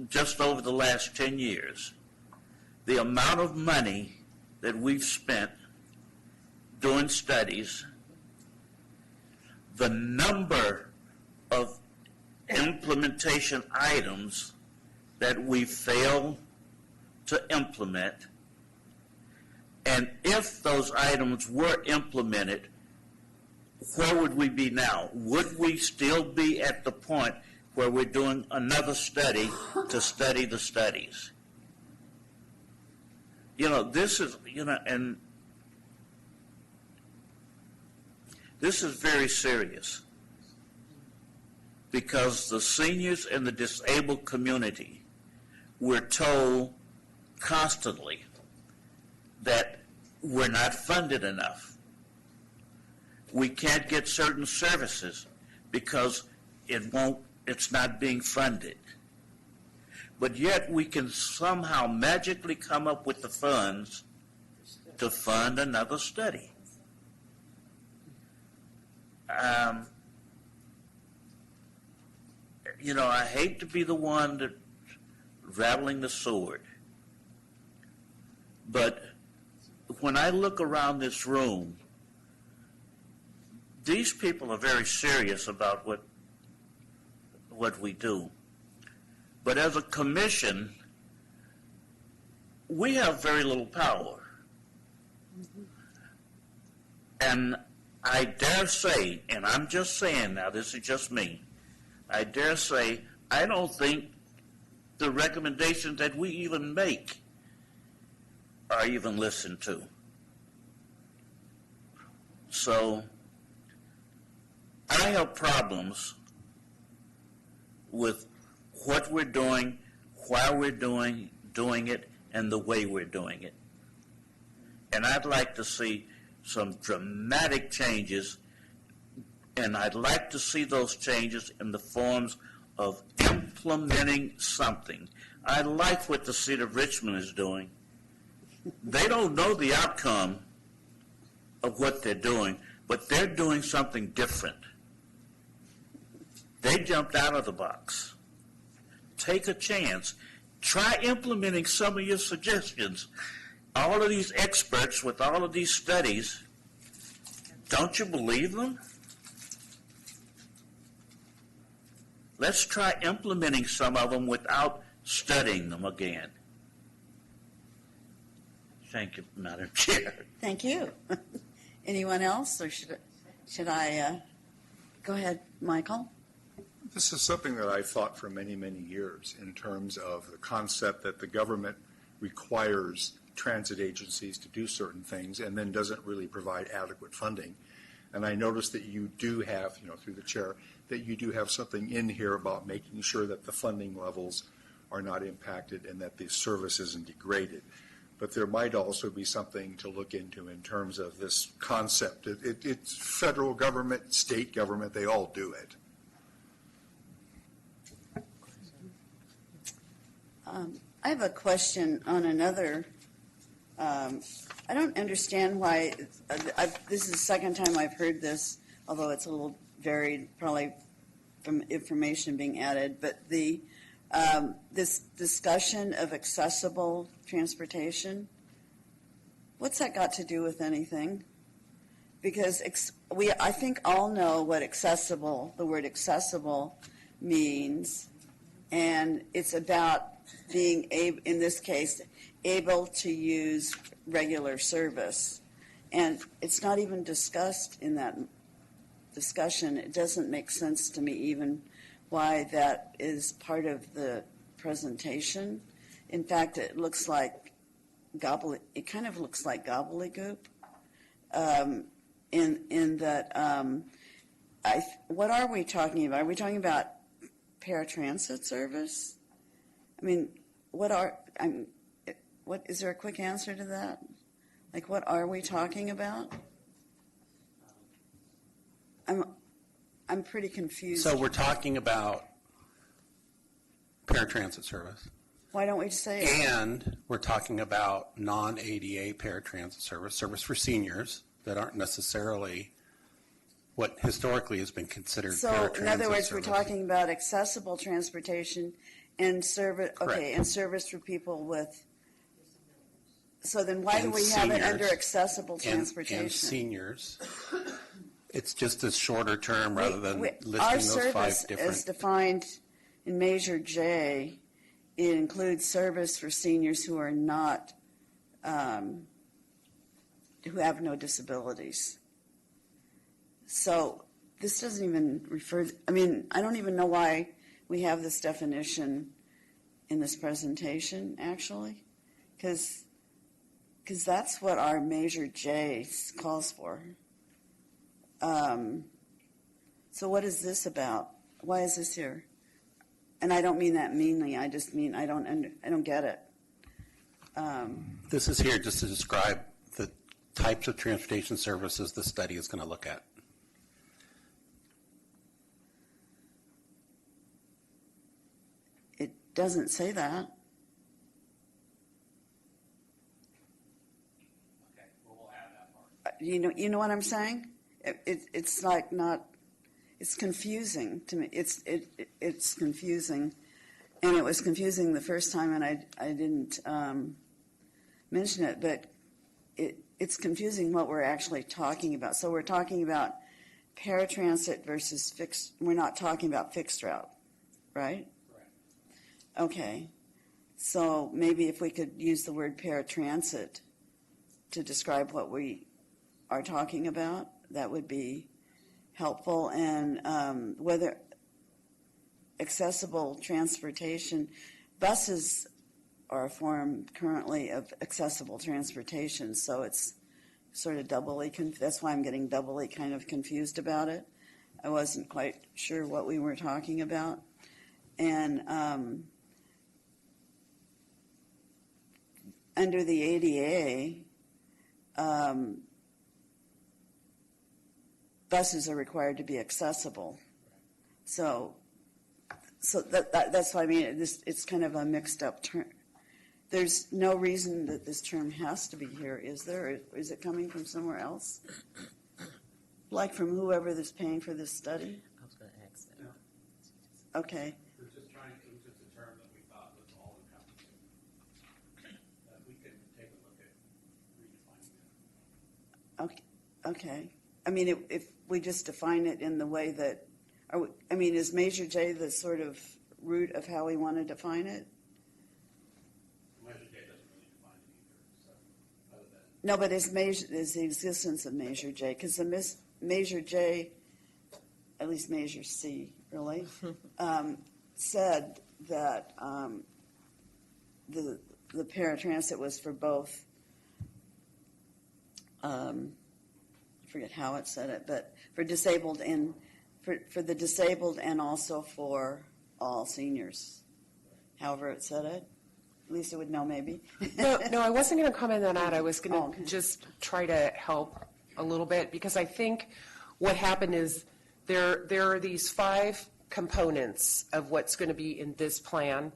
just over the last 10 years, the amount of money that we've spent doing studies, the number of implementation items that we fail to implement, and if those items were implemented, where would we be now? Would we still be at the point where we're doing another study to study the studies? This is, and this is very serious, because the seniors and the disabled community, we're told constantly that we're not funded enough. We can't get certain services because it's not being funded. But yet we can somehow magically come up with the funds to fund another study. I hate to be the one that rattling the sword, but when I look around this room, these people are very serious about what we do. But as a commission, we have very little power. And I dare say, and I'm just saying now, this is just me, I dare say, I don't think the recommendations that we even make are even listened to. So I have problems with what we're doing, why we're doing it, and the way we're doing it. And I'd like to see some dramatic changes, and I'd like to see those changes in the forms of implementing something. I like what the City of Richmond is doing. They don't know the outcome of what they're doing, but they're doing something different. They jumped out of the box. Take a chance. Try implementing some of your suggestions. All of these experts with all of these studies, don't you believe them? Let's try implementing some of them without studying them again. Thank you, Madam Chair. Thank you. Anyone else, or should I go ahead, Michael? This is something that I've thought for many, many years in terms of the concept that the government requires transit agencies to do certain things and then doesn't really provide adequate funding. And I noticed that you do have, through the chair, that you do have something in here about making sure that the funding levels are not impacted and that the service isn't degraded. But there might also be something to look into in terms of this concept. It's federal government, state government, they all do it. I have a question on another. I don't understand why, this is the second time I've heard this, although it's a little varied, probably from information being added, but this discussion of accessible transportation, what's that got to do with anything? Because I think all know what the word accessible means, and it's about being, in this case, able to use regular service. And it's not even discussed in that discussion. It doesn't make sense to me even why that is part of the presentation. In fact, it looks like it kind of looks like gobbledygook in that what are we talking about? Are we talking about paratransit service? I mean, what is there a quick answer to that? Like, what are we talking about? I'm pretty confused. So we're talking about paratransit service. Why don't we just say And we're talking about non-ADA paratransit service for seniors that aren't necessarily what historically has been considered paratransit service. So, in other words, we're talking about accessible transportation and service. Okay, and service for people with. So then, why do we have it under accessible transportation? And seniors. It's just a shorter term rather than listing our those five service different. is defined in Measure J. It includes service for seniors who are not, who have no disabilities. So this doesn't even refer, I mean, I don't even know why we have this definition in this presentation, actually, because that's what our Measure J calls for. So what is this about? Why is this here? And I don't mean that meanly. I just mean I don't get it. This is here just to describe the types of transportation services the study is going to look at. It doesn't say that. Okay, well, we'll add that part. You know what I'm saying? It's like not. It's confusing to me. It's confusing, and it was confusing the first time, and I didn't mention it, but it's confusing what we're actually talking about. So we're talking about paratransit versus fixed, we're not talking about fixed route, right? Correct. Okay. So maybe if we could use the word paratransit to describe what we are talking about, that would be helpful. And whether accessible transportation, buses are a form currently of accessible transportation, so it's sort of doubly, that's why I'm getting doubly kind of confused about it. I wasn't quite sure what we were talking about. And under the ADA, buses are required to be accessible. So that's why I mean, it's kind of a mixed up term. There's no reason that this term has to be here, is there? Is it coming from somewhere else? Like from whoever is paying for this study? I was going to ask that. Okay. We're just trying, it was just a term that we thought was all encompassing. We can take a look at redefining it. Okay. I mean, if we just define it in the way that, is Measure J the sort of root of how we want to define it? Measure J doesn't really define it either, so other than. No, but is the existence of Measure J, because the Measure J, at least Measure C, really, said that the paratransit was for both, I forget how it said it, but for disabled and for the disabled and also for all seniors. However it said it. Lisa would know maybe. No, I wasn't going to comment on that. I was going to just try to help a little bit, because I think what happened is there are these 5 components of what's going to be in this plan.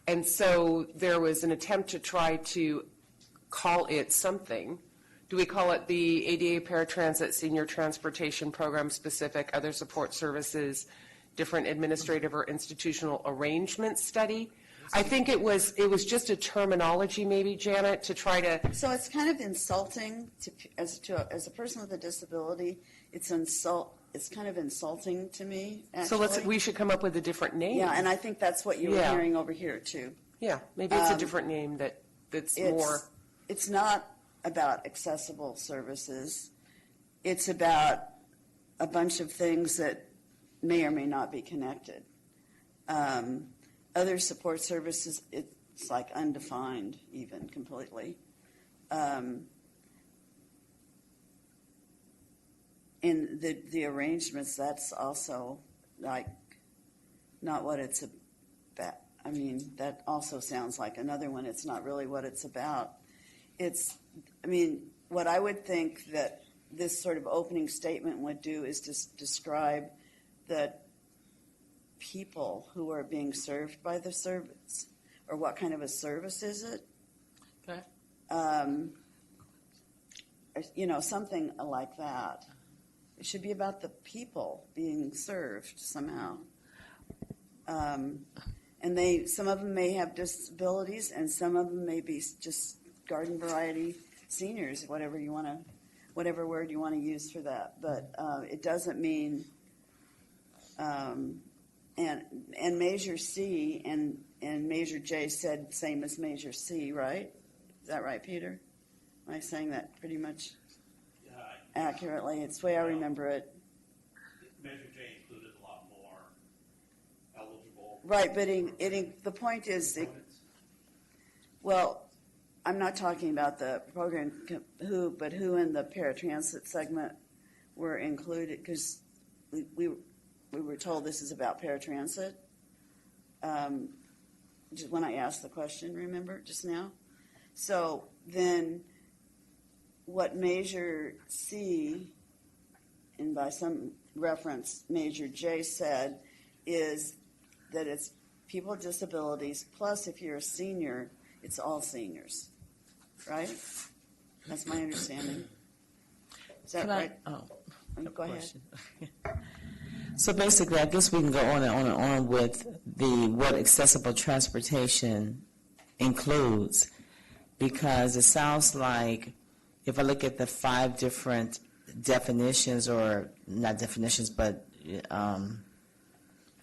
And so there was an attempt to try to call it something. Do we call it the ADA Paratransit Senior Transportation Program Specific Other Support Services Different Administrative or Institutional Arrangement Study? I think it was just a terminology, maybe, Janet, to try to. So it's kind of insulting as a person with a disability. It's kind of insulting to me. Actually. So we should come up with a different name. Yeah, and I think that's what you were hearing over here too. Yeah, maybe it's a different name that's more. It's not about accessible services. It's about a bunch of things that may or may not be connected. Other support services, it's like undefined even completely. In the arrangements, that's also like not what it's about. I mean, that also sounds like another one. It's not really what it's about. What I would think that this sort of opening statement would do is just describe the people who are being served by the service, or what kind of a service is it? Okay. Something like that. It should be about the people being served somehow. And some of them may have disabilities, and some of them may be just garden variety seniors, whatever word you want to use for that. But it doesn't mean. And Measure C and Measure J said same as Measure C, right? Is that right, Peter? Am I saying that pretty much accurately? It's the way I remember it. Measure J included a lot more eligible. Right, but the point is, I'm not talking about the program, but who in the paratransit segment were included, because we were told this is about paratransit. Just when I asked the question, remember, just now? So then what Measure C, and by some reference Measure J said, is that it's people with disabilities, plus if you're a senior, it's all seniors, right? That's my understanding. Is that right? Go ahead. So basically, I guess we can go on and on and on with what accessible transportation includes, because it sounds like if I look at the 5 different definitions, or not definitions, but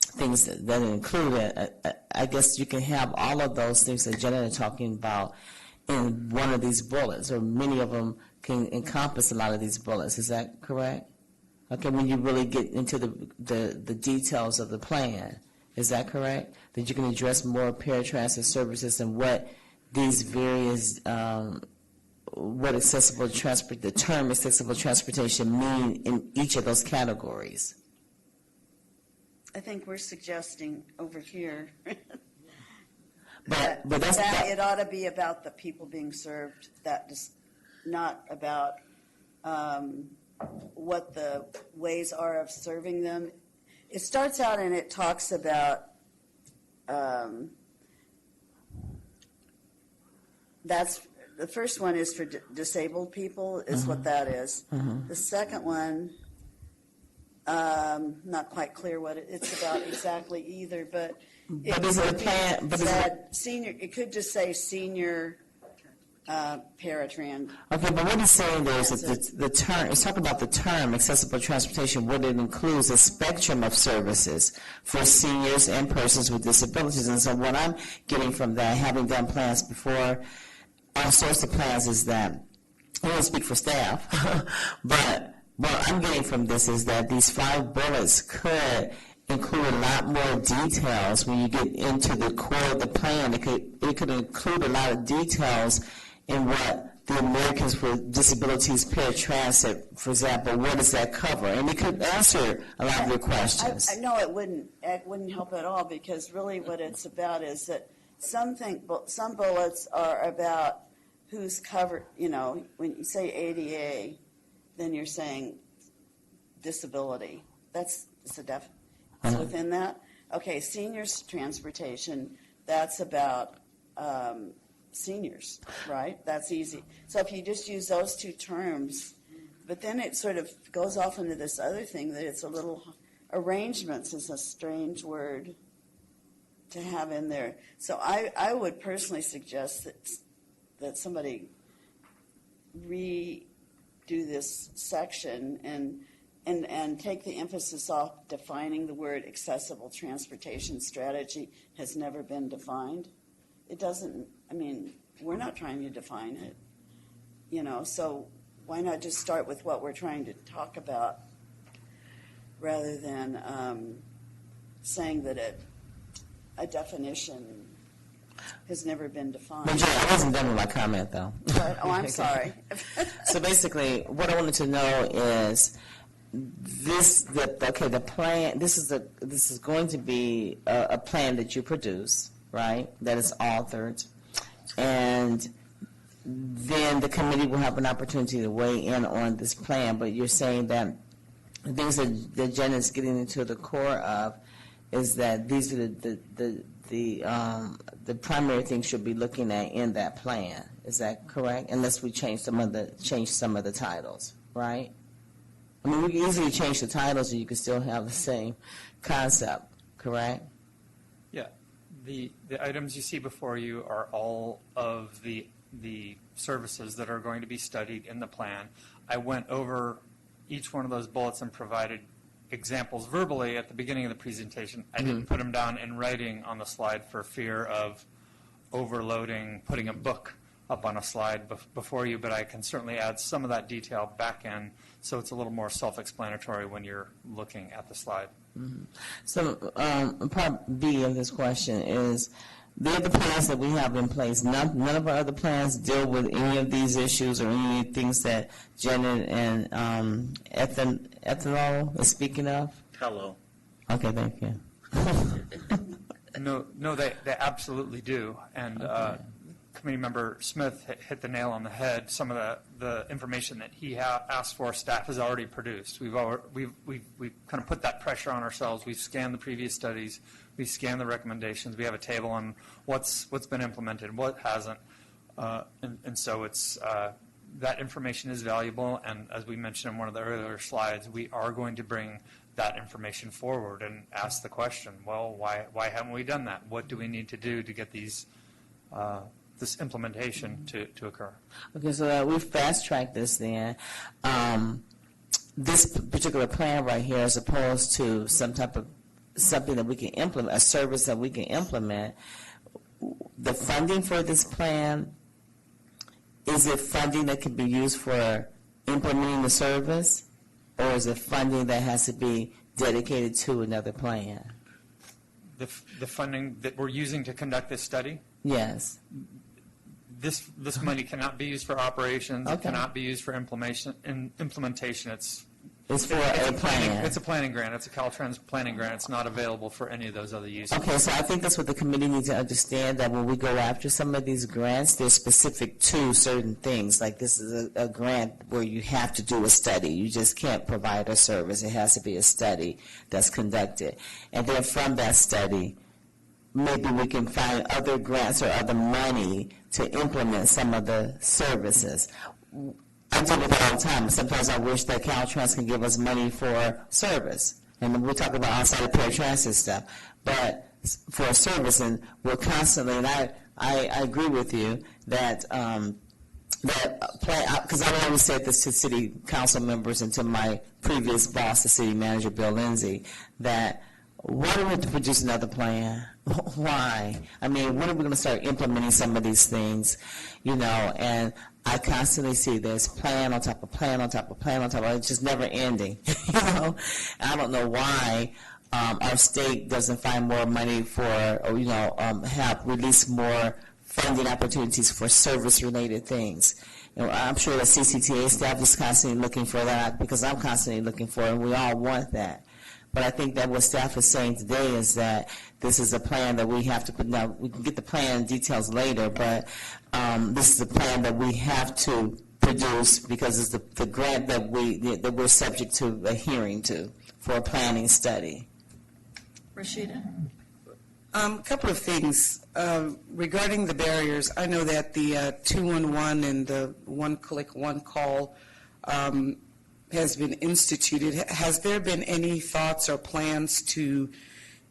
things that are included, I guess you can have all of those things that Janet is talking about in one of these bullets, or many of them can encompass a lot of these bullets. Is that correct? Okay, when you really get into the details of the plan, is that correct? That you can address more paratransit services and what these various, what accessible transport, the term accessible transportation mean in each of those categories? I think we're suggesting over here but that's that it ought to be about the people being served, that is not about what the ways are of serving them. It starts out and it talks about that's the first one is for disabled people is what that is. The second one, not quite clear what it's about exactly either, but it could just say senior paratran. Okay, but what he's saying there is that the term, it's talking about the term accessible transportation, what it includes a spectrum of services for seniors and persons with disabilities. And so what I'm getting from that, having done plans before, all sorts of plans, is that, I don't speak for staff, but what I'm getting from this is that these 5 bullets could include a lot more details when you get into the core of the plan. It could include a lot of details in what the Americans with Disabilities Paratransit, for example, what does that cover? And it could answer a lot of your questions. I know it wouldn't help at all, because really what it's about is that some bullets are about who's covered. You know, when you say ADA, then you're saying disability. That's within that. Okay, seniors transportation, that's about seniors, right? That's easy. So if you just use those 2 terms, but then it sort of goes off into this other thing that it's a little, arrangements is a strange word to have in there. So I would personally suggest that somebody redo this section and take the emphasis off defining the word accessible transportation strategy has never been defined. It doesn't, I mean, we're not trying to define it, you know, so why not just start with what we're trying to talk about rather than saying that a definition has never been defined. But I wasn't done with my comment, though. But, oh, I'm sorry. So basically, what I wanted to know is the plan. This is going to be a plan that you produce, right? That is authored, and then the committee will have an opportunity to weigh in on this plan. But you're saying that the things that Jen is getting into the core of is that these are the primary things should be looking at in that plan. Is that correct? Unless we change some of the titles, right? I mean, we can easily change the titles, and you can still have the same concept, correct? Yeah. The items you see before you are all of the services that are going to be studied in the plan. I went over each one of those bullets and provided examples verbally at the beginning of the presentation. I didn't put them down in writing on the slide for fear of overloading, putting a book up on a slide before you, but I can certainly add some of that detail back in so it's a little more self-explanatory when you're looking at the slide. Mm-hmm. So part B of this question is, the other plans that we have in place, none of our other plans deal with any of these issues or any things that Janet and Ethanol is speaking of? Hello. Okay, thank you. No, they absolutely do. And Committee Member Smith hit the nail on the head. Some of the information that he asked for, staff has already produced. We've kind of put that pressure on ourselves. We've scanned the previous studies. We scan the recommendations. We have a table on what's been implemented, what hasn't, and so it's that information is valuable. And as we mentioned in one of the earlier slides, we are going to bring that information forward and ask the question: well, why haven't we done that? What do we need to do to get these this implementation to occur? Okay, so we fast tracked this then. this particular plan right here, as opposed to something that we can implement, a service that we can implement, the funding for this plan, is it funding that can be used for implementing the service, or is it funding that has to be dedicated to another plan? The funding that we're using to conduct this study, Yes. this money cannot be used for operations. It Okay. cannot be used for implementation. It's for a plan. It's a planning grant. It's a Caltrans planning grant. It's not available for any of those other uses. Okay, so I think that's what the committee needs to understand, that when we go after some of these grants, they're specific to certain things. Like this is a grant where you have to do a study. You just can't provide a service. It has to be a study that's conducted. And then from that study, maybe we can find other grants or other money to implement some of the services. I do it all the time. Sometimes I wish that Caltrans can give us money for service. And we talk about outside of paratransit stuff. But for service, and we're constantly, and I agree with you that because I always said this to city council members and to my previous boss, the city manager, Bill Lindsay, that why do we have to produce another plan? Why? I mean, when are we going to start implementing some of these things? And I constantly see this plan on top of plan on top of plan on top of, it's just never ending. I don't know why our state doesn't find more money for, or have release more funding opportunities for service-related things. I'm sure the CCTA staff is constantly looking for that, because I'm constantly looking for it, and we all want that. But I think that what staff is saying today is that this is a plan that we have to put. Now, we can get the plan details later, but this is a plan that we have to produce, because it's the grant that we're subject to adhering to for a planning study. Rashida? A couple of things. Regarding the barriers, I know that the 211 and the one click, one call has been instituted. Has there been any thoughts or plans to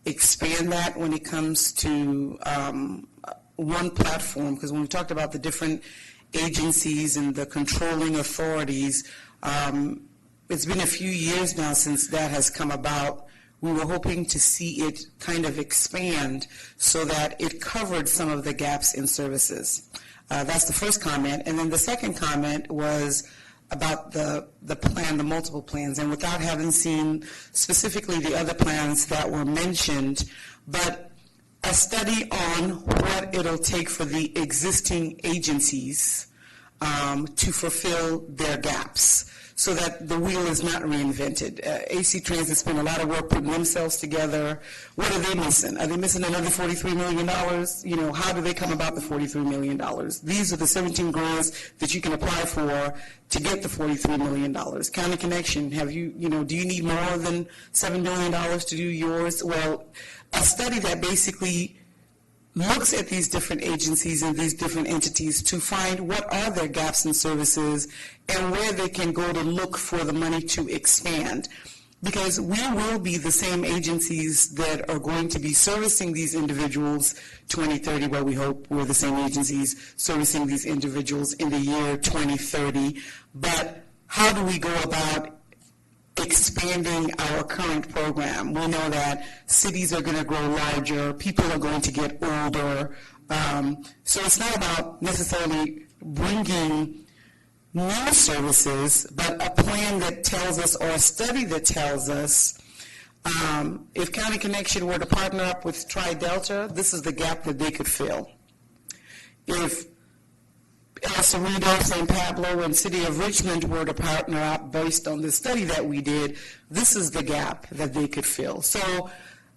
expand that when it comes to one platform? Because when we talked about the different agencies and the controlling authorities, it's been a few years now since that has come about. We were hoping to see it kind of expand so that it covered some of the gaps in services. That's the first comment. And then the second comment was about the plan, the multiple plans, and without having seen specifically the other plans that were mentioned, but a study on what it'll take for the existing agencies to fulfill their gaps, so that the wheel is not reinvented. AC Transit spent a lot of work putting themselves together. What are they missing? Are they missing another $43 million? How do they come about the $43 million? These are the 17 grants that you can apply for to get the $43 million. County Connection, do you need more than $7 million to do yours? Well, a study that basically looks at these different agencies and these different entities to find what are their gaps in services and where they can go to look for the money to expand. Because we will be the same agencies that are going to be servicing these individuals 2030, well, we hope we're the same agencies servicing these individuals in the year 2030. But how do we go about expanding our current program? We know that cities are going to grow larger, people are going to get older, so it's not about necessarily bringing new services, but a plan that tells us, or a study that tells us, if County Connection were to partner up with Tri-Delta, this is the gap that they could fill. If El Cerrito, San Pablo, and City of Richmond were to partner up based on the study that we did, this is the gap that they could fill. So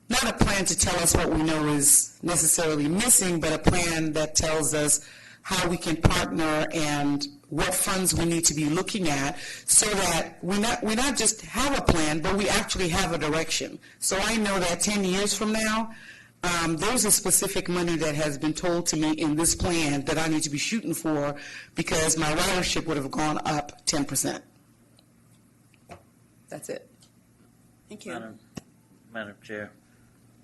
not a plan to tell us what we know is necessarily missing, but a plan that tells us how we can partner and what funds we need to be looking at, so that we not just have a plan, but we actually have a direction. So I know that 10 years from now, there's a specific money that has been told to me in this plan that I need to be shooting for, because my ridership would have gone up 10%. That's it. Thank you. Madam Chair.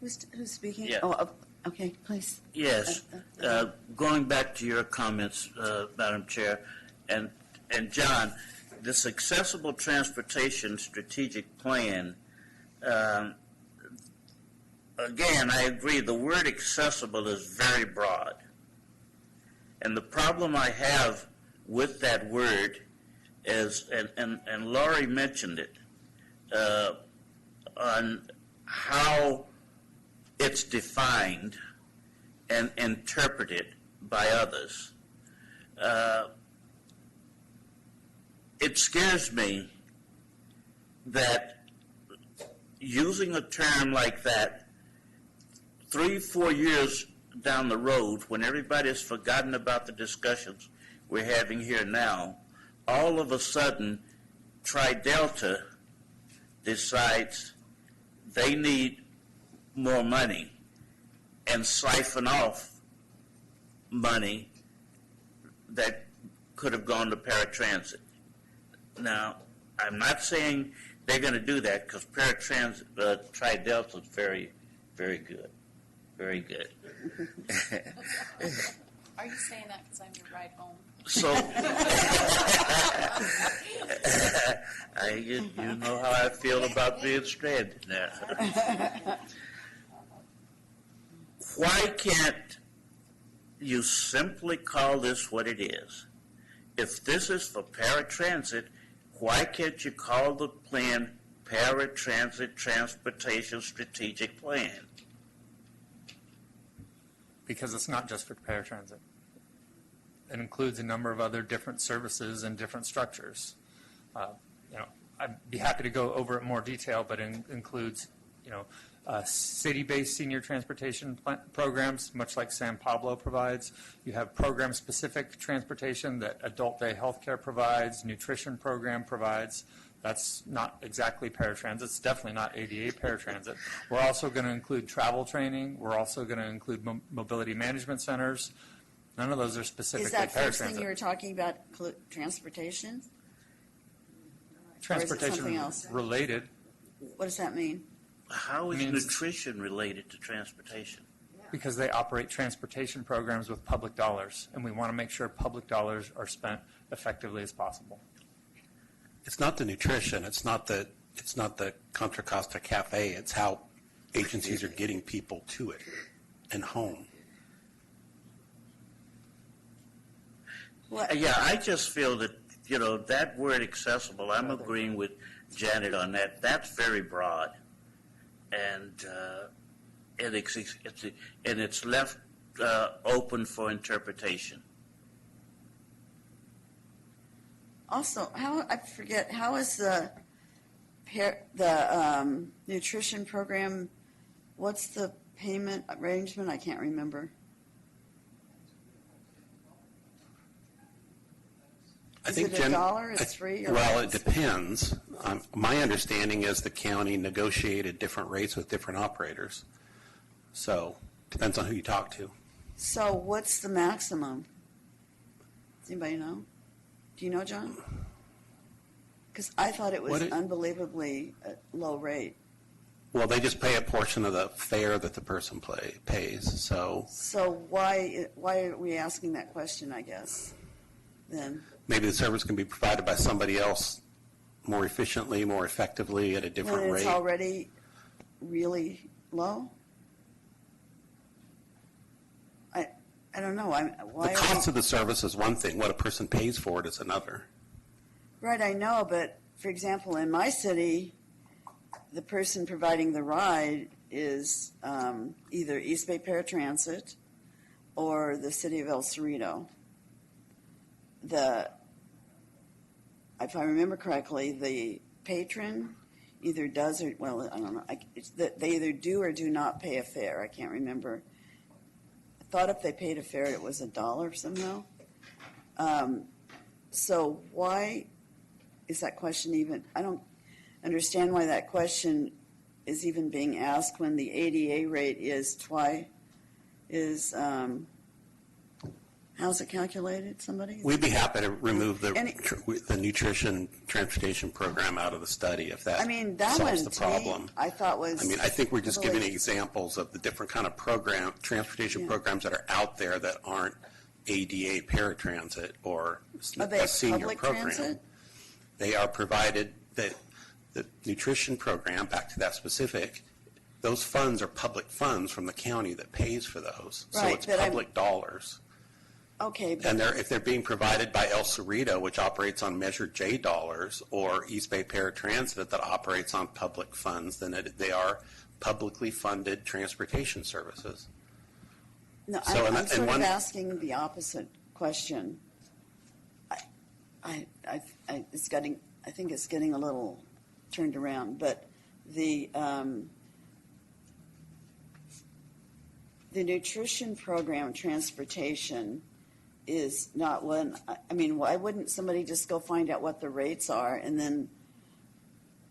Who's speaking? Yeah. Oh, okay, please. Yes. Going back to your comments, Madam Chair, and John, this accessible transportation strategic plan, again, I agree, the word accessible is very broad. And the problem I have with that word is, and Laurie mentioned it, on how it's defined and interpreted by others. It scares me that using a term like that 3-4 years down the road, when everybody's forgotten about the discussions we're having here now, all of a sudden Tri-Delta decides they need more money and siphon off money that could have gone to paratransit. Now, I'm not saying they're going to do that, because paratransit, Tri-Delta is very, very good. Very good. Are you saying that because I'm your ride home? So, you know how I feel about being stranded now. Why can't you simply call this what it is? If this is for paratransit, why can't you call the plan Paratransit Transportation Strategic Plan? Because it's not just for paratransit. It includes a number of other different services and different structures. I'd be happy to go over it in more detail, but it includes, city-based senior transportation programs, much like San Pablo provides. You have program-specific transportation that adult day healthcare provides, nutrition program provides. That's not exactly paratransit. It's definitely not ADA paratransit. We're also going to include travel training. We're also going to include mobility management centers. None of those are specifically paratransit. Is that first thing you were talking about transportation? Transportation related. What does that mean? How is nutrition related to transportation? Because they operate transportation programs with public dollars, and we want to make sure public dollars are spent effectively as possible. It's not the nutrition. It's not the Contra Costa Cafe. It's how agencies are getting people to it and home. Yeah, I just feel that, that word accessible, I'm agreeing with Janet on that. That's very broad. And it's left open for interpretation. Also, how is the nutrition program? What's the payment arrangement? I can't remember. Is it $1? It's free? Well, it depends. My understanding is the county negotiated different rates with different operators. So it depends on who you talk to. So what's the maximum? Does anybody know? Do you know, John? Because I thought it was unbelievably low rate. Well, they just pay a portion of the fare that the person pays. So why are we asking that question, I guess, then? Maybe the service can be provided by somebody else more efficiently, more effectively, at a different rate. When it's already really low? I don't know. The cost of the service is one thing. What a person pays for it is another. Right, I know. But, for example, in my city, the person providing the ride is either East Bay Paratransit or the city of El Cerrito. If I remember correctly, the patron either does or, well, I don't know. They either do or do not pay a fare. I can't remember. I thought if they paid a fare, it was $1 somehow. So why is that question even? I don't understand why that question is even being asked when the ADA rate is how's it calculated? Somebody? We'd be happy to remove the nutrition transportation program out of the study if that solves the problem. I thought was. I think we're just giving examples of the different kind of transportation programs that are out there that aren't ADA paratransit or Are they a senior public program. transit? They are provided, the nutrition program, back to that specific, those funds are public funds from the county that pays for those. So Right, it's but public dollars. Okay, And if they're being provided by El Cerrito, which operates on Measure J dollars, or East Bay Paratransit that operates on public funds, then they are publicly funded transportation services. no, So, I'm and sort of one- asking the opposite question. It's getting, I think it's getting a little turned around, but the nutrition program transportation is not one, I mean, why wouldn't somebody just go find out what the rates are and then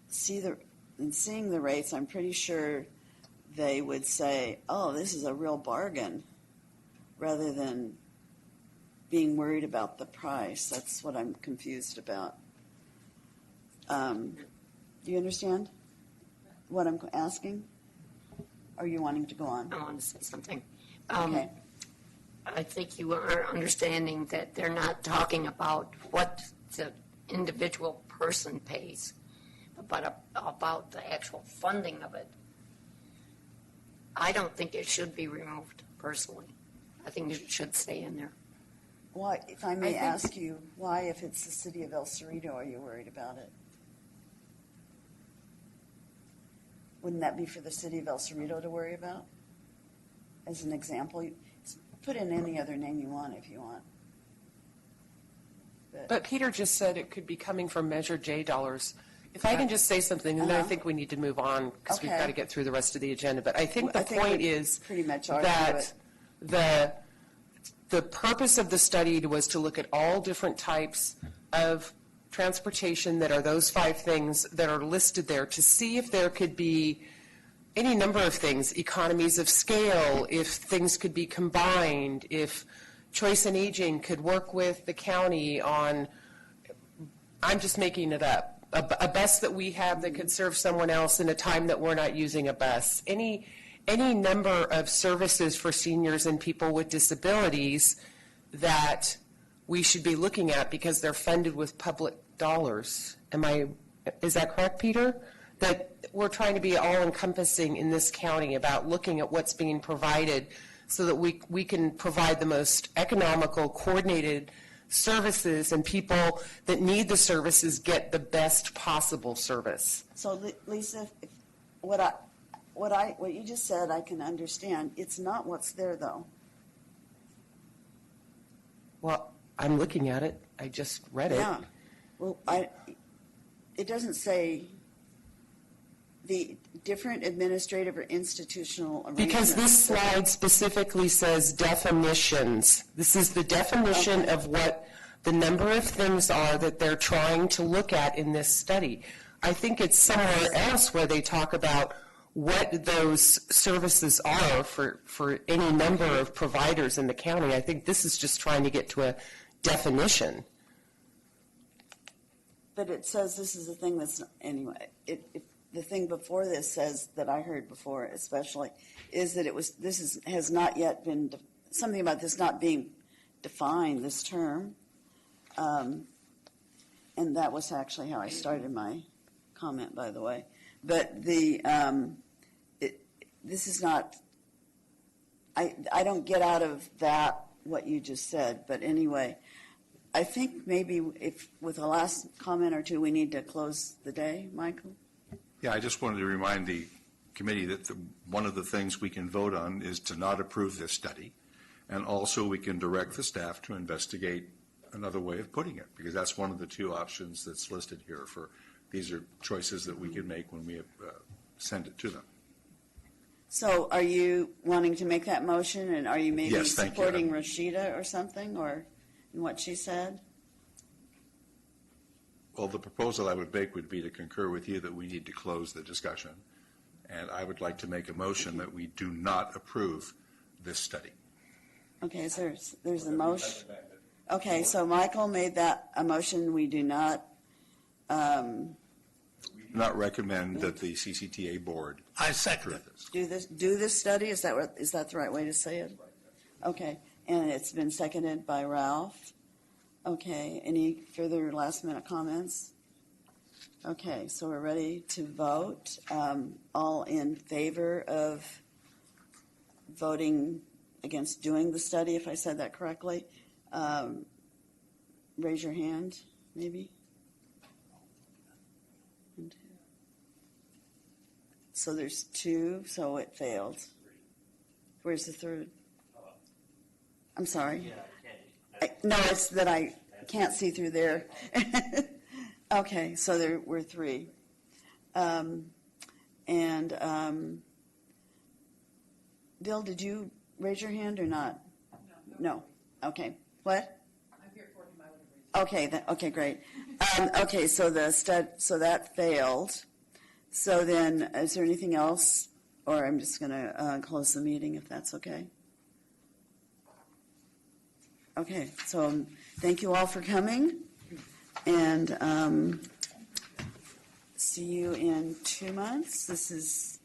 seeing the rates, I'm pretty sure they would say, oh, this is a real bargain, rather than being worried about the price. That's what I'm confused about. Do you understand what I'm asking? Are you wanting to go on? I want to say something. Okay. I think you are understanding that they're not talking about what the individual person pays, but about the actual funding of it. I don't think it should be removed, personally. I think it should stay in there. Why, if I may ask you, why, if it's the city of El Cerrito, are you worried about it? Wouldn't that be for the city of El Cerrito to worry about? As an example, put in any other name you want if you want. But Peter just said it could be coming from Measure J dollars. If I can just say something, and then I think we need to move on because we've Okay. got to get through the rest of the agenda. But I think the I think point we is pretty much are that through the purpose of the study was to look at all different types of transportation that are those 5 things that are listed there to see if there could be any number of things, economies of scale, if things could be combined, if Choice and Aging could work with the county on, I'm just making it up, a bus that we have that could serve someone else in a time that we're not using a bus. Any number of services for seniors and people with disabilities that we should be looking at because they're funded with public dollars. Is that correct, Peter? That we're trying to be all-encompassing in this county about looking at what's being provided so that we can provide the most economical, coordinated services, and people that need the services get the best possible service. So, Lisa, what you just said, I can understand. It's not what's there, though. Well, I'm looking at it. I just read it. Yeah. Well, it doesn't say the different administrative or institutional arrangements. Because this slide specifically says definitions. This is the definition of what the number of things are that they're trying to look at in this study. I think it's somewhere else where they talk about what those services are for any number of providers in the county. I think this is just trying to get to a definition. But it says this is a thing that's, anyway, the thing before this says, that I heard before especially, is that has not yet been, something about this not being defined, this term. And that was actually how I started my comment, by the way. But this is not, I don't get out of that what you just said, but anyway, I think maybe if, with a last comment or two, we need to close the day, Michael? Yeah, I just wanted to remind the committee that one of the things we can vote on is to not approve this study, and also we can direct the staff to investigate another way of putting it, because that's one of the 2 options that's listed here. These are choices that we can make when we send it to them. So are you wanting to make that motion, and are you maybe Yes, thank you. supporting Rashida or something, or in what she said? Well, the proposal I would make would be to concur with you that we need to close the discussion, and I would like to make a motion that we do not approve this study. Okay, so there's a motion. Okay, so Michael made that a motion. We do not. Not recommend that the CCTA board. I second it. Do this study. Is that the right way to say it? Okay, and it's been seconded by Ralph. Okay, any further last minute comments? Okay, so we're ready to vote. All in favor of voting against doing the study, if I said that correctly? Raise your hand, maybe. So there's 2, so it failed. Where's the third? I'm sorry. No, it's that I can't see through there. Okay, so there were 3. Bill, did you raise your hand or not? No. Okay. What? I'm here for him. I would have raised. Okay. Great. Okay, so so that failed. So then, is there anything else, or I'm just going to close the meeting if that's okay? Okay. So thank you all for coming, and see you in 2 months. This is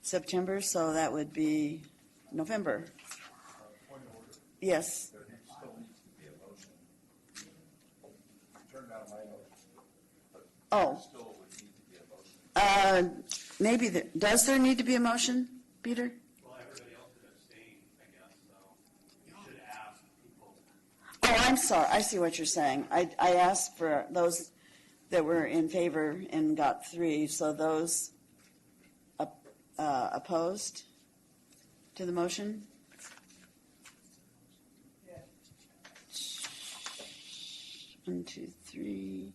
September, so that would be November. Yes. There still needs to be a motion. Turned out my notes. Oh. Still would need to be a motion. Maybe, does there need to be a motion, Peter? Well, everybody else did abstain, I guess, so you should ask people. Oh, I'm sorry. I see what you're saying. I asked for those that were in favor and got 3, so those opposed to the motion? Yeah. 1, 2, 3,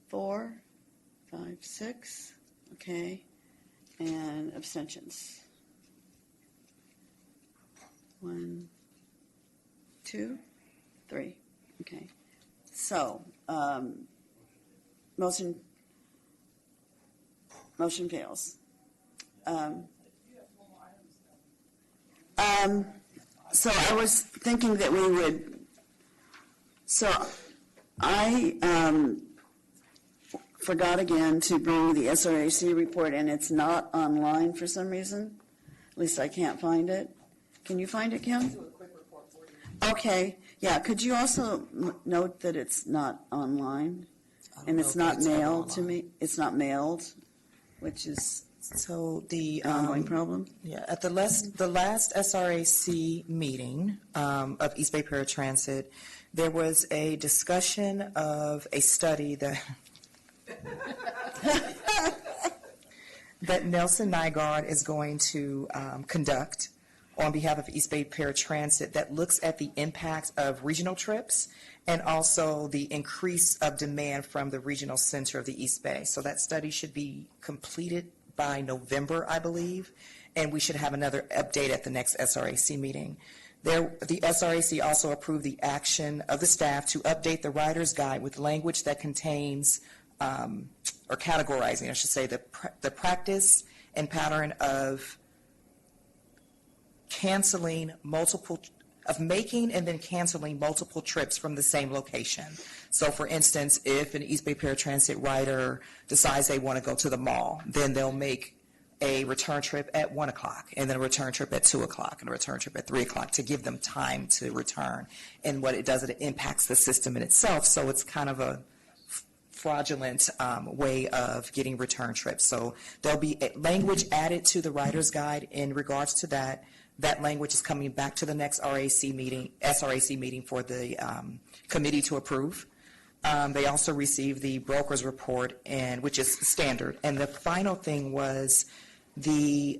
4, 5, 6. Okay. And abstentions. 1, 2, 3. Okay. So, motion fails. So I was thinking that we would, so I forgot again to bring the SRAC report, and it's not online for some reason. At least I can't find it. Can you find it, Kim? Okay. Yeah. Could you also note that it's not online, and it's not mailed to me? It's not mailed, which is so the ongoing problem. Yeah. At the last SRAC meeting of East Bay Paratransit, there was a discussion of a study that that Nelson Nygaard is going to conduct on behalf of East Bay Paratransit that looks at the impacts of regional trips and also the increase of demand from the regional center of the East Bay. So that study should be completed by November, I believe, and we should have another update at the next SRAC meeting. The SRAC also approved the action of the staff to update the rider's guide with language that contains, or categorizing, I should say, the practice and pattern of making and then canceling multiple trips from the same location. So, for instance, if an East Bay Paratransit rider decides they want to go to the mall, then they'll make a return trip at 1 o'clock, and then a return trip at 2 o'clock, and a return trip at 3 o'clock to give them time to return. And what it does, it impacts the system in itself, so it's kind of a fraudulent way of getting return trips. So there'll be a language added to the rider's guide in regards to that. That language is coming back to the next SRAC meeting for the committee to approve. They also received the broker's report, which is standard. And the final thing was the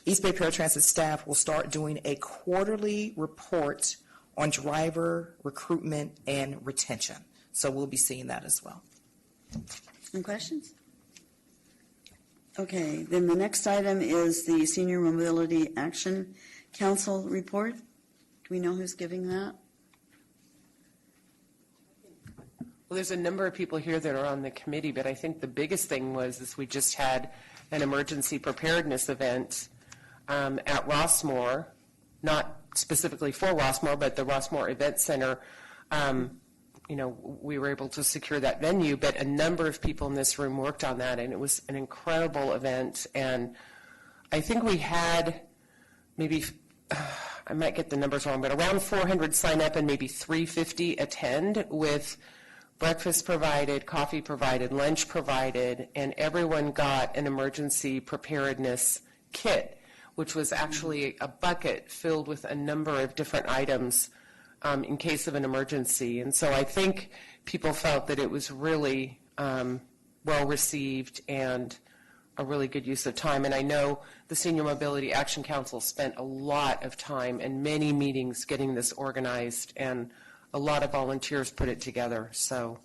East Bay Paratransit staff will start doing a quarterly report on driver recruitment and retention. So we'll be seeing that as well. Any questions? Okay, then the next item is the Senior Mobility Action Council report. Do we know who's giving that? Well, there's a number of people here that are on the committee, but I think the biggest thing was we just had an emergency preparedness event at Rossmore, not specifically for Rossmore, but the Rossmore Event Center. We were able to secure that venue, but a number of people in this room worked on that, and it was an incredible event. And I think we had maybe, I might get the numbers wrong, but around 400 sign up and maybe 350 attend, with breakfast provided, coffee provided, lunch provided, and everyone got an emergency preparedness kit, which was actually a bucket filled with a number of different items in case of an emergency. And so I think people felt that it was really well received and a really good use of time. And I know the Senior Mobility Action Council spent a lot of time and many meetings getting this organized, and a lot of volunteers put it together. So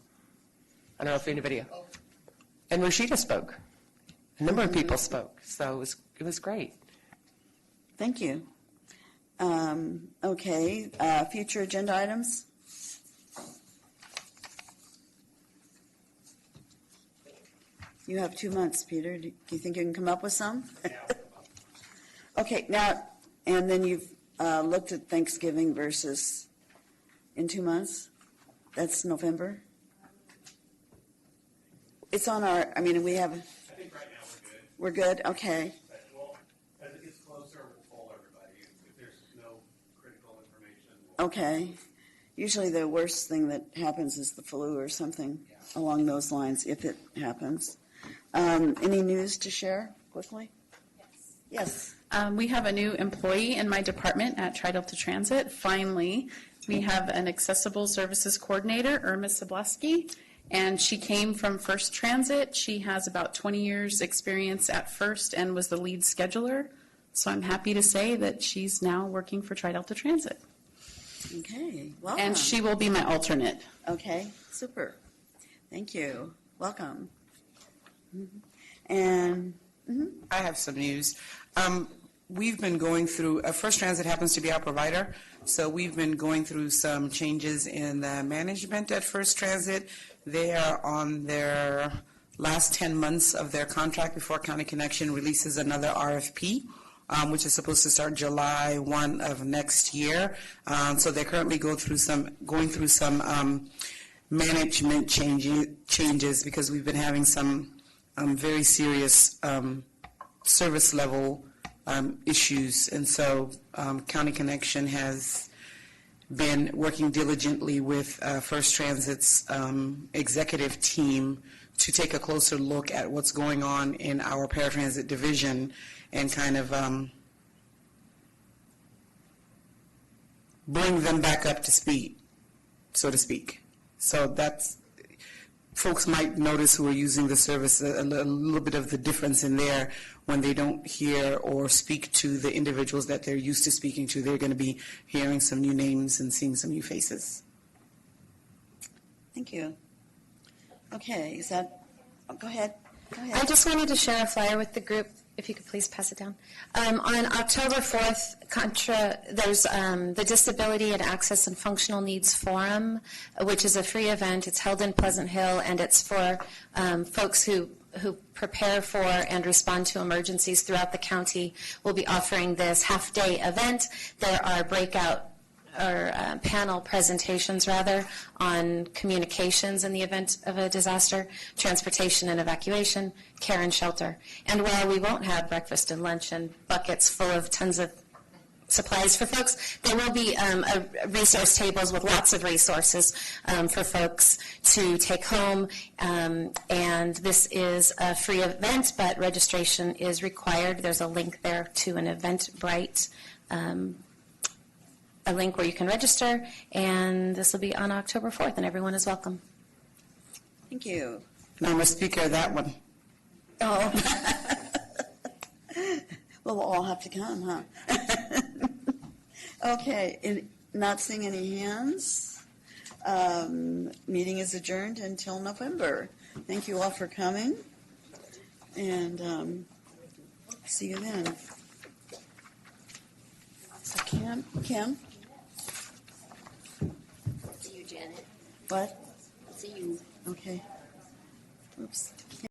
I don't know if anybody, and Rashida spoke. A number of people spoke, so it was great. Thank you. Okay, future agenda items? You have 2 months, Peter. Do you think you can come up with some? Okay, now, and then you've looked at Thanksgiving versus in 2 months? That's November? It's on our, I mean, we have. I think right now we're good. We're good, okay. As it gets closer, we'll poll everybody. If there's no critical information. Okay. Usually the worst thing that happens is the flu or something along those lines, if it happens. Any news to share quickly? Yes. We have a new employee in my department at Tri-Delta Transit. Finally, we have an accessible services coordinator, Irma Sableski, and she came from First Transit. She has about 20 years experience at First and was the lead scheduler. So I'm happy to say that she's now working for Tri-Delta Transit. Okay, welcome. And she will be my alternate. Okay, super. Thank you. Welcome. And I have some news. We've been going through, First Transit happens to be our provider, so we've been going through some changes in the management at First Transit. They are on their last 10 months of their contract before County Connection releases another RFP, which is supposed to start July 1 of next year. So they're currently going through some management changes because we've been having some very serious service level issues. And so County Connection has been working diligently with First Transit's executive team to take a closer look at what's going on in our paratransit division and kind of bring them back up to speed, so to speak. So that's, folks might notice who are using the service a little bit of the difference in there when they don't hear or speak to the individuals that they're used to speaking to. They're going to be hearing some new names and seeing some new faces. thank you. Okay, is that, go ahead. I just wanted to share a flyer with the group, if you could please pass it down. On October 4th, there's the Disability and Access and Functional Needs Forum, which is a free event. It's held in Pleasant Hill, and it's for folks who prepare for and respond to emergencies throughout the county. We'll be offering this half-day event. There are breakout or panel presentations, rather, on communications in the event of a disaster, transportation and evacuation, care and shelter. And while we won't have breakfast and lunch and buckets full of tons of supplies for folks, there will be resource tables with lots of resources for folks to take home. And this is a free event, but registration is required. There's a link there to an Eventbrite, a link where you can register, and this will be on October 4th, and everyone is welcome. Thank you. And I'm a speaker of that one. Oh. Well, we'll all have to come, huh? Okay, not seeing any hands. Meeting is adjourned until November. Thank you all for coming, and see you then. So Kim? See you, Janet. What? See you. Okay. Oops.